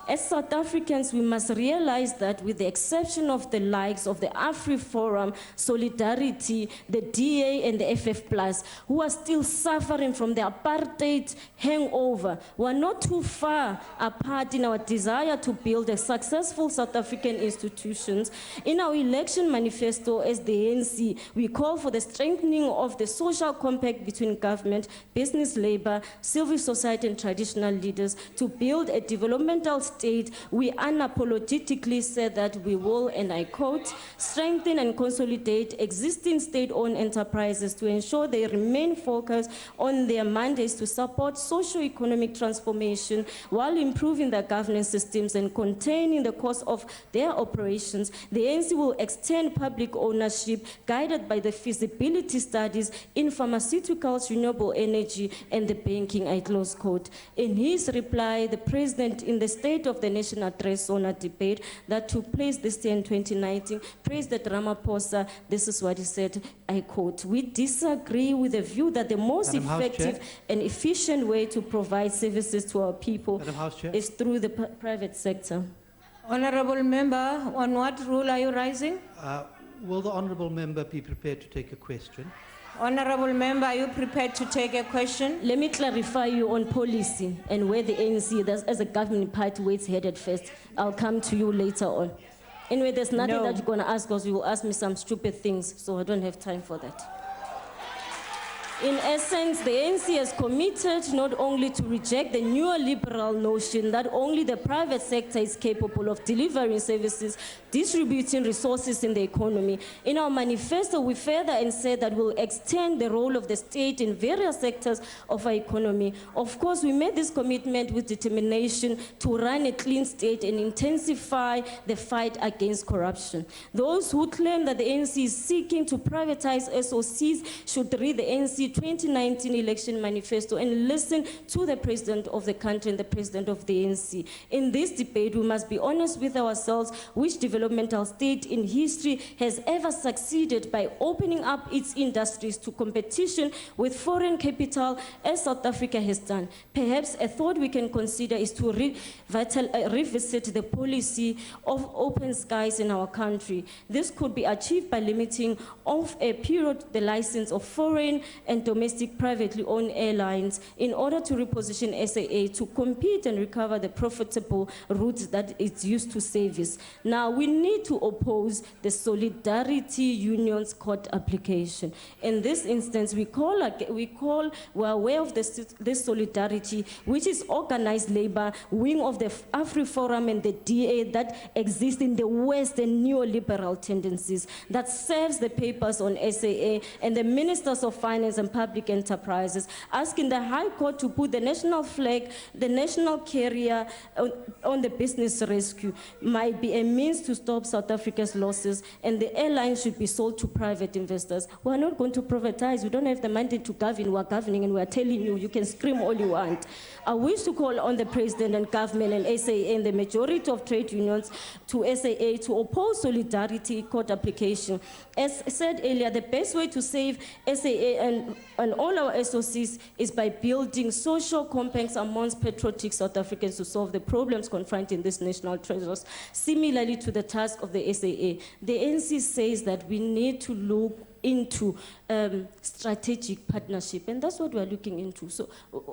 As South Africans, we must realize that with the exception of the likes of the AfriForum, Solidarity, the DA and the FF+, who are still suffering from the apartheid hangover, we are not too far apart in our desire to build a successful South African institutions. In our election manifesto as the ANC, we call for the strengthening of the social compact between government, business, labor, civil society and traditional leaders to build a developmental state. We unapologetically said that we will, and I quote, strengthen and consolidate existing state-owned enterprises to ensure they remain focused on their mandates to support socio-economic transformation while improving their governance systems and containing the cost of their operations. The ANC will extend public ownership guided by the feasibility studies in pharmaceuticals, renewable energy, and the banking, I close quote. In his reply, the president in the State spirit of the national address on a debate that took place this year in 2019, President Ramaphosa, this is what he said, I quote, "We disagree with the view that the most Madam House effective Chair. and efficient way to provide services to our people Madam House Chair. is through the private sector." Honorable member, on what rule are you rising? Will the honourable member be prepared to take a question? Honorable member, are you prepared to take a question? Let me clarify you on policy and where the ANC as a government party where it's headed first. I'll come to you later on. Anyway, there's nothing No. that you're going to ask us. You will ask me some stupid things, so I don't have time for that. In essence, the ANC has committed not only to reject the neoliberal notion that only the private sector is capable of delivering services, distributing resources in the economy. In our manifesto, we further said that we'll extend the role of the state in various sectors of our economy. Of course, we made this commitment with determination to run a clean state and intensify the fight against corruption. Those who claim that the ANC is seeking to privatize SOCs should read the ANC 2019 election manifesto and listen to the president of the country and the president of the ANC. In this debate, we must be honest with ourselves which developmental state in history has ever succeeded by opening up its industries to competition with foreign capital as South Africa has done. Perhaps a thought we can consider is to revisit the policy of open skies in our country. This could be achieved by limiting of a period the license of foreign and domestic privately owned airlines in order to reposition SAA to compete and recover the profitable routes that it's used to service. Now, we need to oppose the Solidarity Union's court application. In this instance, we're aware of this solidarity, which is organized labor, wing of the AfriForum and the DA that exist in the West and neoliberal tendencies that serves the papers on SAA and the ministers of finance and public enterprises, asking the High Court to put the national flag, the national carrier on the business rescue might be a means to stop South Africa's losses, and the airline should be sold to private investors. We're not going to privatize. We don't have the mandate to govern. We're governing, and we're telling you, you can scream all you want. I wish to call on the president and government and SAA and the majority of trade unions to SAA to oppose solidarity court application. As said earlier, the best way to save SAA and all our SOCs is by building social compacts amongst patriotic South Africans to solve the problems confronting these national treasures. Similarly to the task of the SAA, the ANC says that we need to look into strategic partnership, and that's what we're looking into. So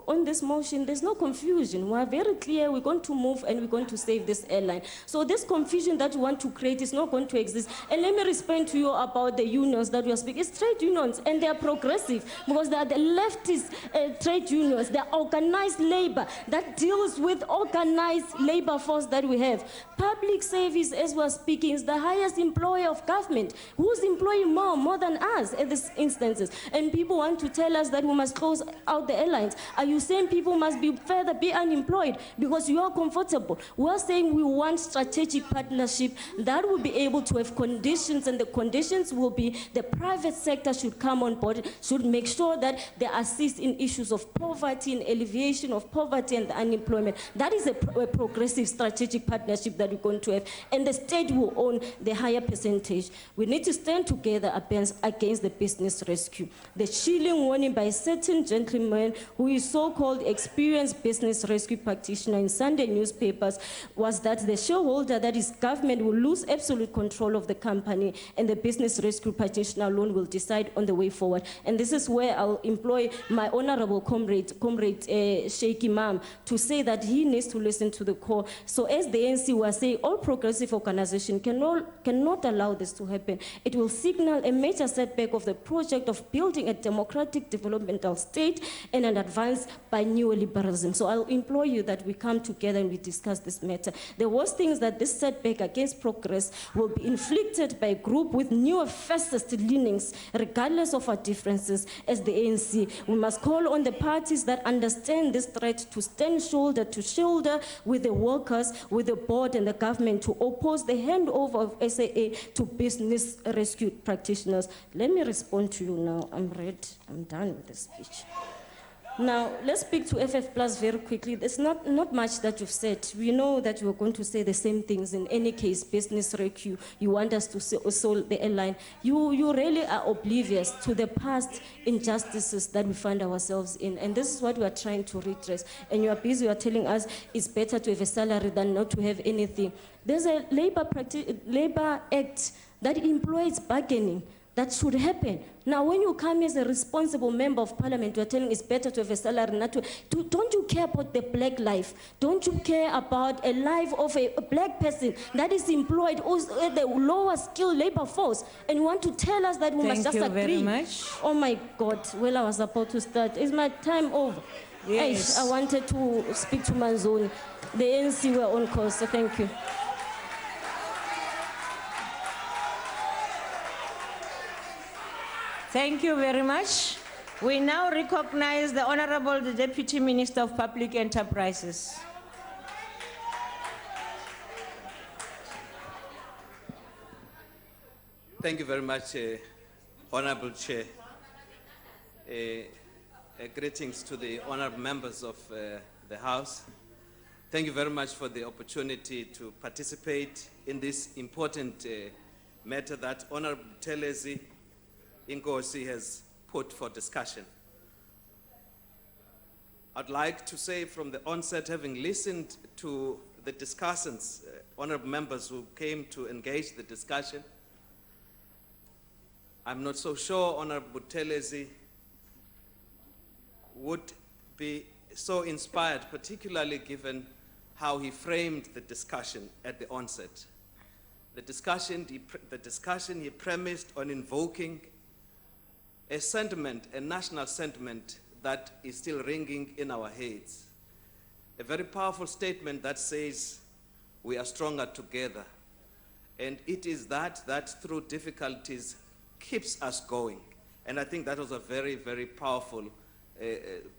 on this motion, there's no confusion. We're very clear, we're going to move and we're going to save this airline. So this confusion that you want to create is not going to exist. And let me respond to you about the unions that we are speaking. It's trade unions, and they are progressive because they are the leftist trade unions. They're organized labor that deals with organized labor force that we have. Public service, as we're speaking, is the highest employer of government. Who's employing more than us at these instances? And people want to tell us that we must close out the airlines. Are you saying people must be further be unemployed because you are comfortable? We're saying we want strategic partnership that will be able to have conditions, and the conditions will be the private sector should come on board, should make sure that they assist in issues of poverty, in alleviation of poverty and unemployment. That is a progressive strategic partnership that we're going to have, and the state will own the higher percentage. We need to stand together against the business rescue. The chilling warning by a certain gentleman who is so-called experienced business rescue practitioner in Sunday newspapers was that the shareholder, that is government, will lose absolute control of the company, and the business rescue practitioner alone will decide on the way forward. And this is where I'll employ my honorable comrade Sheikh Imam to say that he needs to listen to the call. So as the ANC was saying, all progressive organizations cannot allow this to happen. It will signal a major setback of the project of building a democratic developmental state and an advance by neoliberalism. So I'll implore you that we come together and we discuss this matter. The worst thing is that this setback against progress will be inflicted by a group with neo fascist leanings, regardless of our differences. As the ANC, we must call on the parties that understand this threat to stand shoulder to shoulder with the workers, with the board and the government to oppose the handover of SAA to business rescue practitioners. Let me respond to you now. I'm ready. I'm done with the speech. Now, let's speak to FF Plus very quickly. There's not much that you've said. We know that you're going to say the same things in any case, business rec, you want us to solve the airline. You really are oblivious to the past injustices that we find ourselves in. And this is what we are trying to redress. And you are busy, you are telling us it's better to have a salary than not to have anything. There's a labor act that employs bargaining. That should happen. Now, when you come as a responsible member of parliament, you're telling it's better to have a salary, not to, don't you care about the black life? Don't you care about a life of a black person that is employed at the lower skilled labor force? And you want to tell us that we must just agree? Thank you very much. Oh my God, well, I was about to start. Is my time over? Yes. I wanted to speak to Manzoni. The ANC were on course, so thank you. Thank you very much. We now recognize the Honorable Deputy Minister of Public Enterprises. Thank you very much, Honorable Chair. Greetings to the honorable members of the House. Thank you very much for the opportunity to participate in this important matter that Honorable Telezi Inkosi has put for discussion. I'd like to say from the onset, having listened to the discussants, honorable members who came to engage the discussion, I'm not so sure Honorable Telezi would be so inspired, particularly given how he framed the discussion at the onset. The discussion he premised on invoking a sentiment, a national sentiment that is still ringing in our heads. A very powerful statement that says we are stronger together. And it is that through difficulties keeps us going. And I think that was a very, very powerful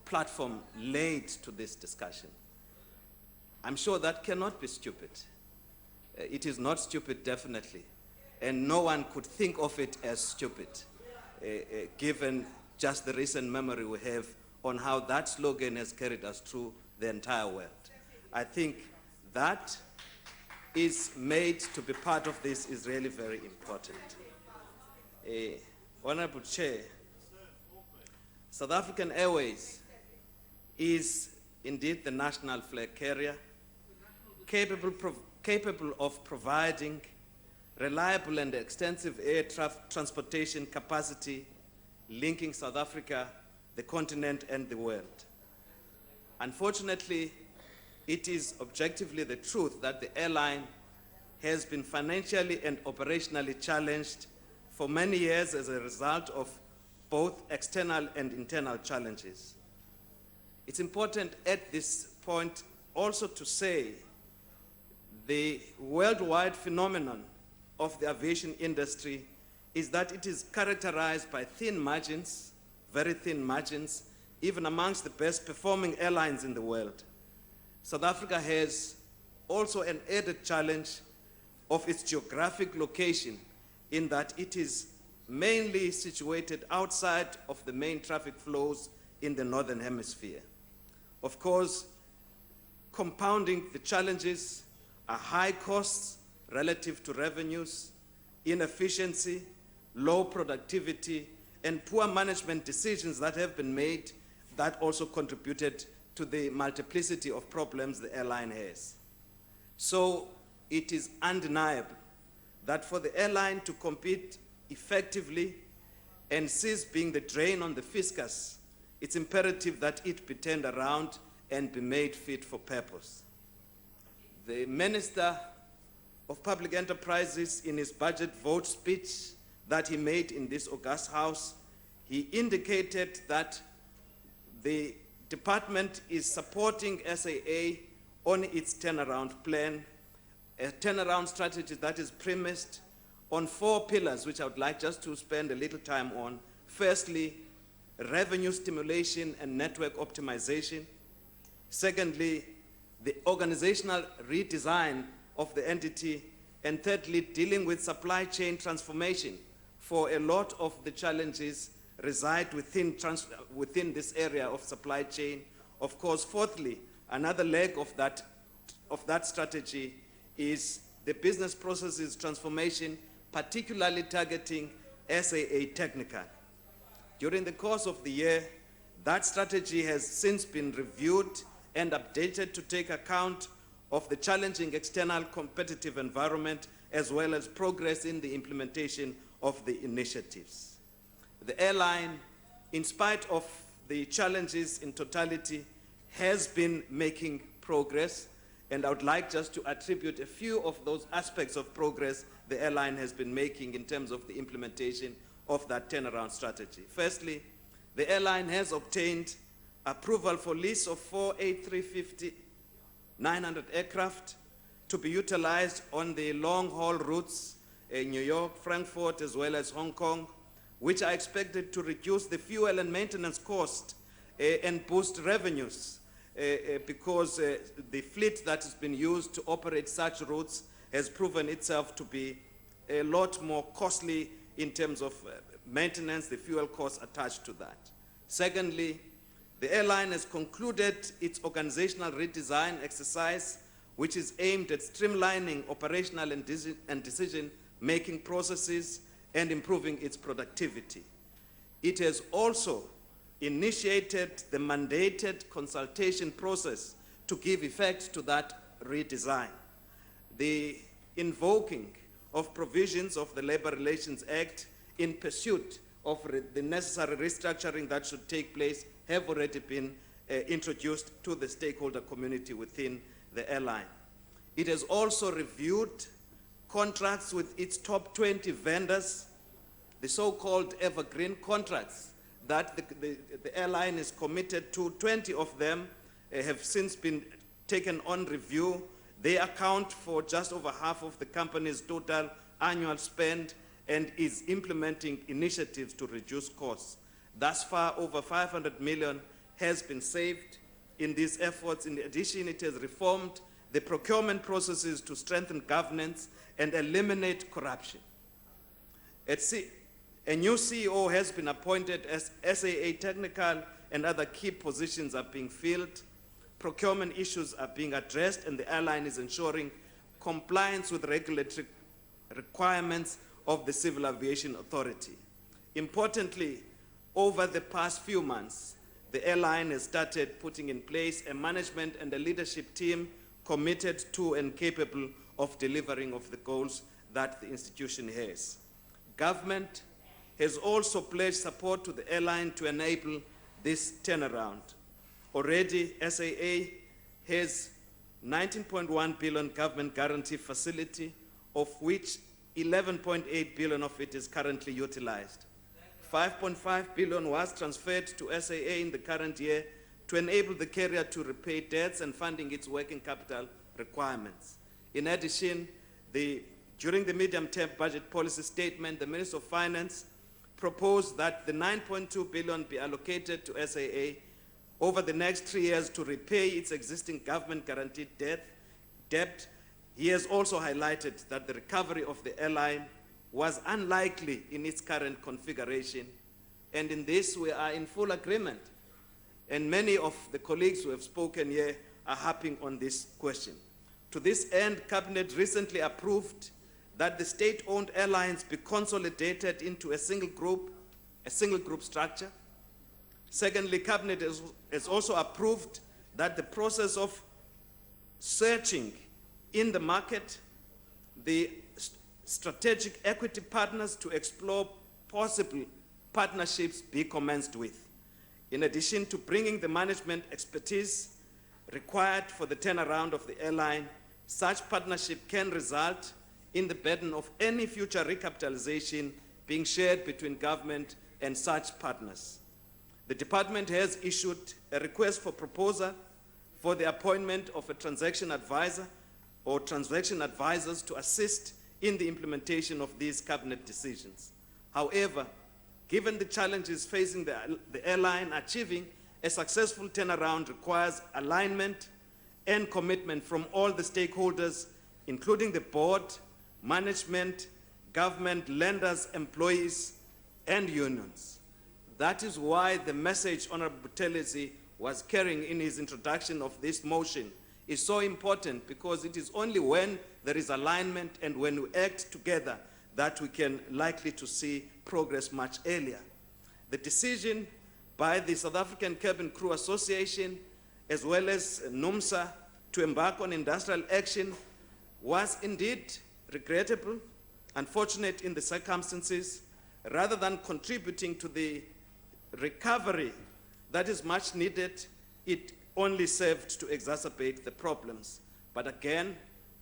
platform laid to this discussion. I'm sure that cannot be stupid. It is not stupid, definitely. And no one could think of it as stupid. Given just the recent memory we have on how that slogan has carried us through the entire world. I think that is made to be part of this is really very important. Honorable Chair, South African Airways is indeed the national flag carrier, capable of providing reliable and extensive air transportation capacity linking South Africa, the continent, and the world. Unfortunately, it is objectively the truth that the airline has been financially and operationally challenged for many years as a result of both external and internal challenges. It's important at this point also to say the worldwide phenomenon of the aviation industry is that it is characterized by thin margins, very thin margins, even amongst the best performing airlines in the world. South Africa has also an added challenge of its geographic location in that it is mainly situated outside of the main traffic flows in the Northern Hemisphere. Of course, compounding the challenges are high costs relative to revenues, inefficiency, low productivity, and poor management decisions that have been made that also contributed to the multiplicity of problems the airline has. So it is undeniable that for the airline to compete effectively and cease being the drain on the fiscus, it's imperative that it be turned around and be made fit for purpose. The Minister of Public Enterprises, in his budget vote speech that he made in this august house, he indicated that the department is supporting SAA on its turnaround plan, a turnaround strategy that is premised on 4 pillars, which I would like just to spend a little time on. Firstly, revenue stimulation and network optimization. Secondly, the organizational redesign of the entity. And thirdly, dealing with supply chain transformation for a lot of the challenges reside within this area of supply chain. Of course, fourthly, another leg of that strategy is the business processes transformation, particularly targeting SAA Technical. During the course of the year, that strategy has since been reviewed and updated to take account of the challenging external competitive environment as well as progress in the implementation of the initiatives. The airline, in spite of the challenges in totality, has been making progress, and I would like just to attribute a few of those aspects of progress the airline has been making in terms of the implementation of that turnaround strategy. Firstly, the airline has obtained approval for lease of 4 A350-900 aircraft to be utilized on the long-haul routes in New York, Frankfurt, as well as Hong Kong, which are expected to reduce the fuel and maintenance cost and boost revenues because the fleet that has been used to operate such routes has proven itself to be a lot more costly in terms of maintenance, the fuel costs attached to that. Secondly, the airline has concluded its organizational redesign exercise, which is aimed at streamlining operational and decision-making processes and improving its productivity. It has also initiated the mandated consultation process to give effect to that redesign. The invoking of provisions of the Labor Relations Act in pursuit of the necessary restructuring that should take place have already been introduced to the stakeholder community within the airline. It has also reviewed contracts with its top 20 vendors, the so-called evergreen contracts that the airline is committed to. 20 of them have since been taken on review. They account for just over half of the company's total annual spend and is implementing initiatives to reduce costs. Thus far, over 500 million has been saved in these efforts. In addition, it has reformed the procurement processes to strengthen governance and eliminate corruption. A new CEO has been appointed as SAA Technical, and other key positions are being filled. Procurement issues are being addressed, and the airline is ensuring compliance with regulatory requirements of the Civil Aviation Authority. Importantly, over the past few months, the airline has started putting in place a management and a leadership team committed to and capable of delivering of the goals that the institution has. Government has also pledged support to the airline to enable this turnaround. Already, SAA has 19.1 billion government guarantee facility, of which 11.8 billion of it is currently utilized. 5.5 billion was transferred to SAA in the current year to enable the carrier to repay debts and funding its working capital requirements. In addition, during the medium-term budget policy statement, the Minister of Finance proposed that the 9.2 billion be allocated to SAA over the next 3 years to repay its existing government guaranteed debt. He has also highlighted that the recovery of the airline was unlikely in its current configuration, and in this we are in full agreement. And many of the colleagues who have spoken here are harping on this question. To this end, Cabinet recently approved that the state-owned airlines be consolidated into a single group structure. Secondly, Cabinet has also approved that the process of searching in the market the strategic equity partners to explore possible partnerships be commenced with. In addition to bringing the management expertise required for the turnaround of the airline, such partnership can result in the burden of any future recapitalization being shared between government and such partners. The department has issued a request for proposal for the appointment of a transaction advisor or transaction advisors to assist in the implementation of these cabinet decisions. However, given the challenges facing the airline, achieving a successful turnaround requires alignment and commitment from all the stakeholders, including the board, management, government, lenders, employees, and unions. That is why the message Honorable Buthelezi was carrying in his introduction of this motion is so important, because it is only when there is alignment and when we act together that we can likely to see progress much earlier. The decision by the South African Cabin Crew Association as well as NUMSA to embark on industrial action was indeed regrettable, unfortunate in the circumstances. Rather than contributing to the recovery that is much needed, it only served to exacerbate the problems. But again,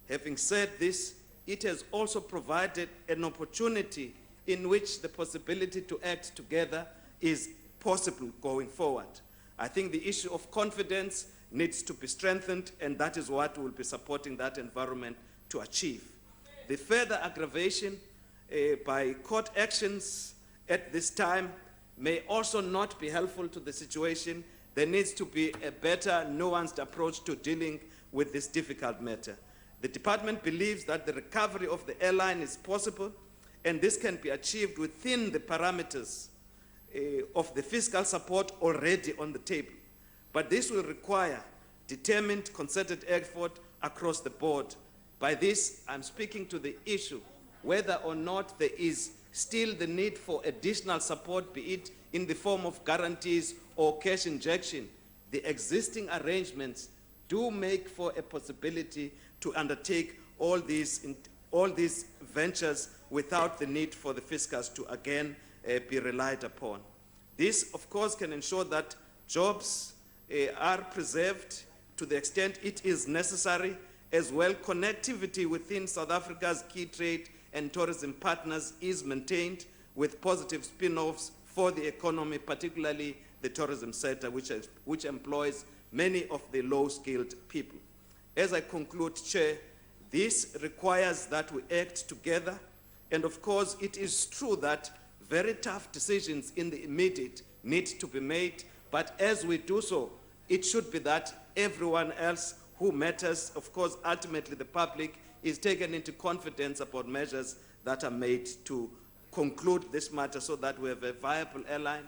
having said this, it has also provided an opportunity in which the possibility to act together is possible going forward. I think the issue of confidence needs to be strengthened, and that is what we'll be supporting that environment to achieve. The further aggravation by court actions at this time may also not be helpful to the situation. There needs to be a better, nuanced approach to dealing with this difficult matter. The department believes that the recovery of the airline is possible, and this can be achieved within the parameters of the fiscal support already on the table. But this will require determined, concerted effort across the board. By this, I'm speaking to the issue whether or not there is still the need for additional support, be it in the form of guarantees or cash injection. The existing arrangements do make for a possibility to undertake all these ventures without the need for the fiscus to again be relied upon. This, of course, can ensure that jobs are preserved to the extent it is necessary, as well connectivity within South Africa's key trade and tourism partners is maintained, with positive spin-offs for the economy, particularly the tourism sector, which employs many of the low-skilled people. As I conclude, Chair, this requires that we act together, and of course it is true that very tough decisions in the immediate need to be made, but as we do so, it should be that everyone else who matters, of course ultimately the public, is taken into confidence about measures that are made to conclude this matter so that we have a viable airline.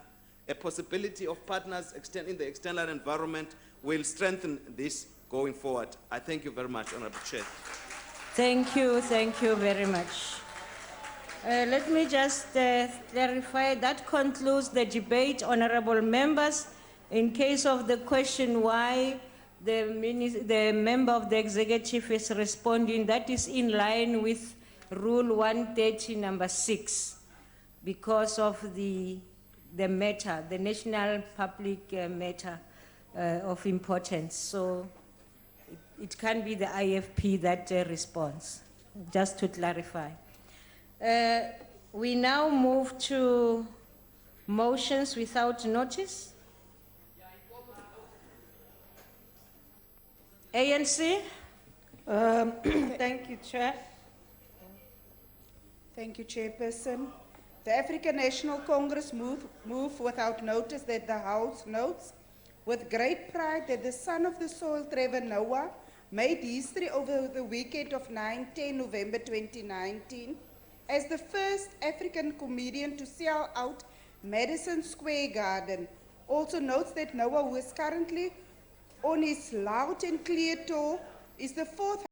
A possibility of partners in the external environment will strengthen this going forward. I thank you very much, Honorable Chair. Thank you very much. Let me just clarify, that concludes the debate, honorable members. In case of the question why the member of the executive is responding, that is in line with Rule 130, number 6, because of the matter, the national public matter of importance. So it can be the IFP that responds, just to clarify. We now move to motions without notice. ANC. Thank you, Chair. Thank you, Chairperson. The African National Congress move without notice that the House notes with great pride that the son of the soil, Trevor Noah, made history over the weekend of 9-10 November 2019 as the first African comedian to sell out Madison Square Garden. Also notes that Noah, who is currently on his loud and clear tour, is the fourth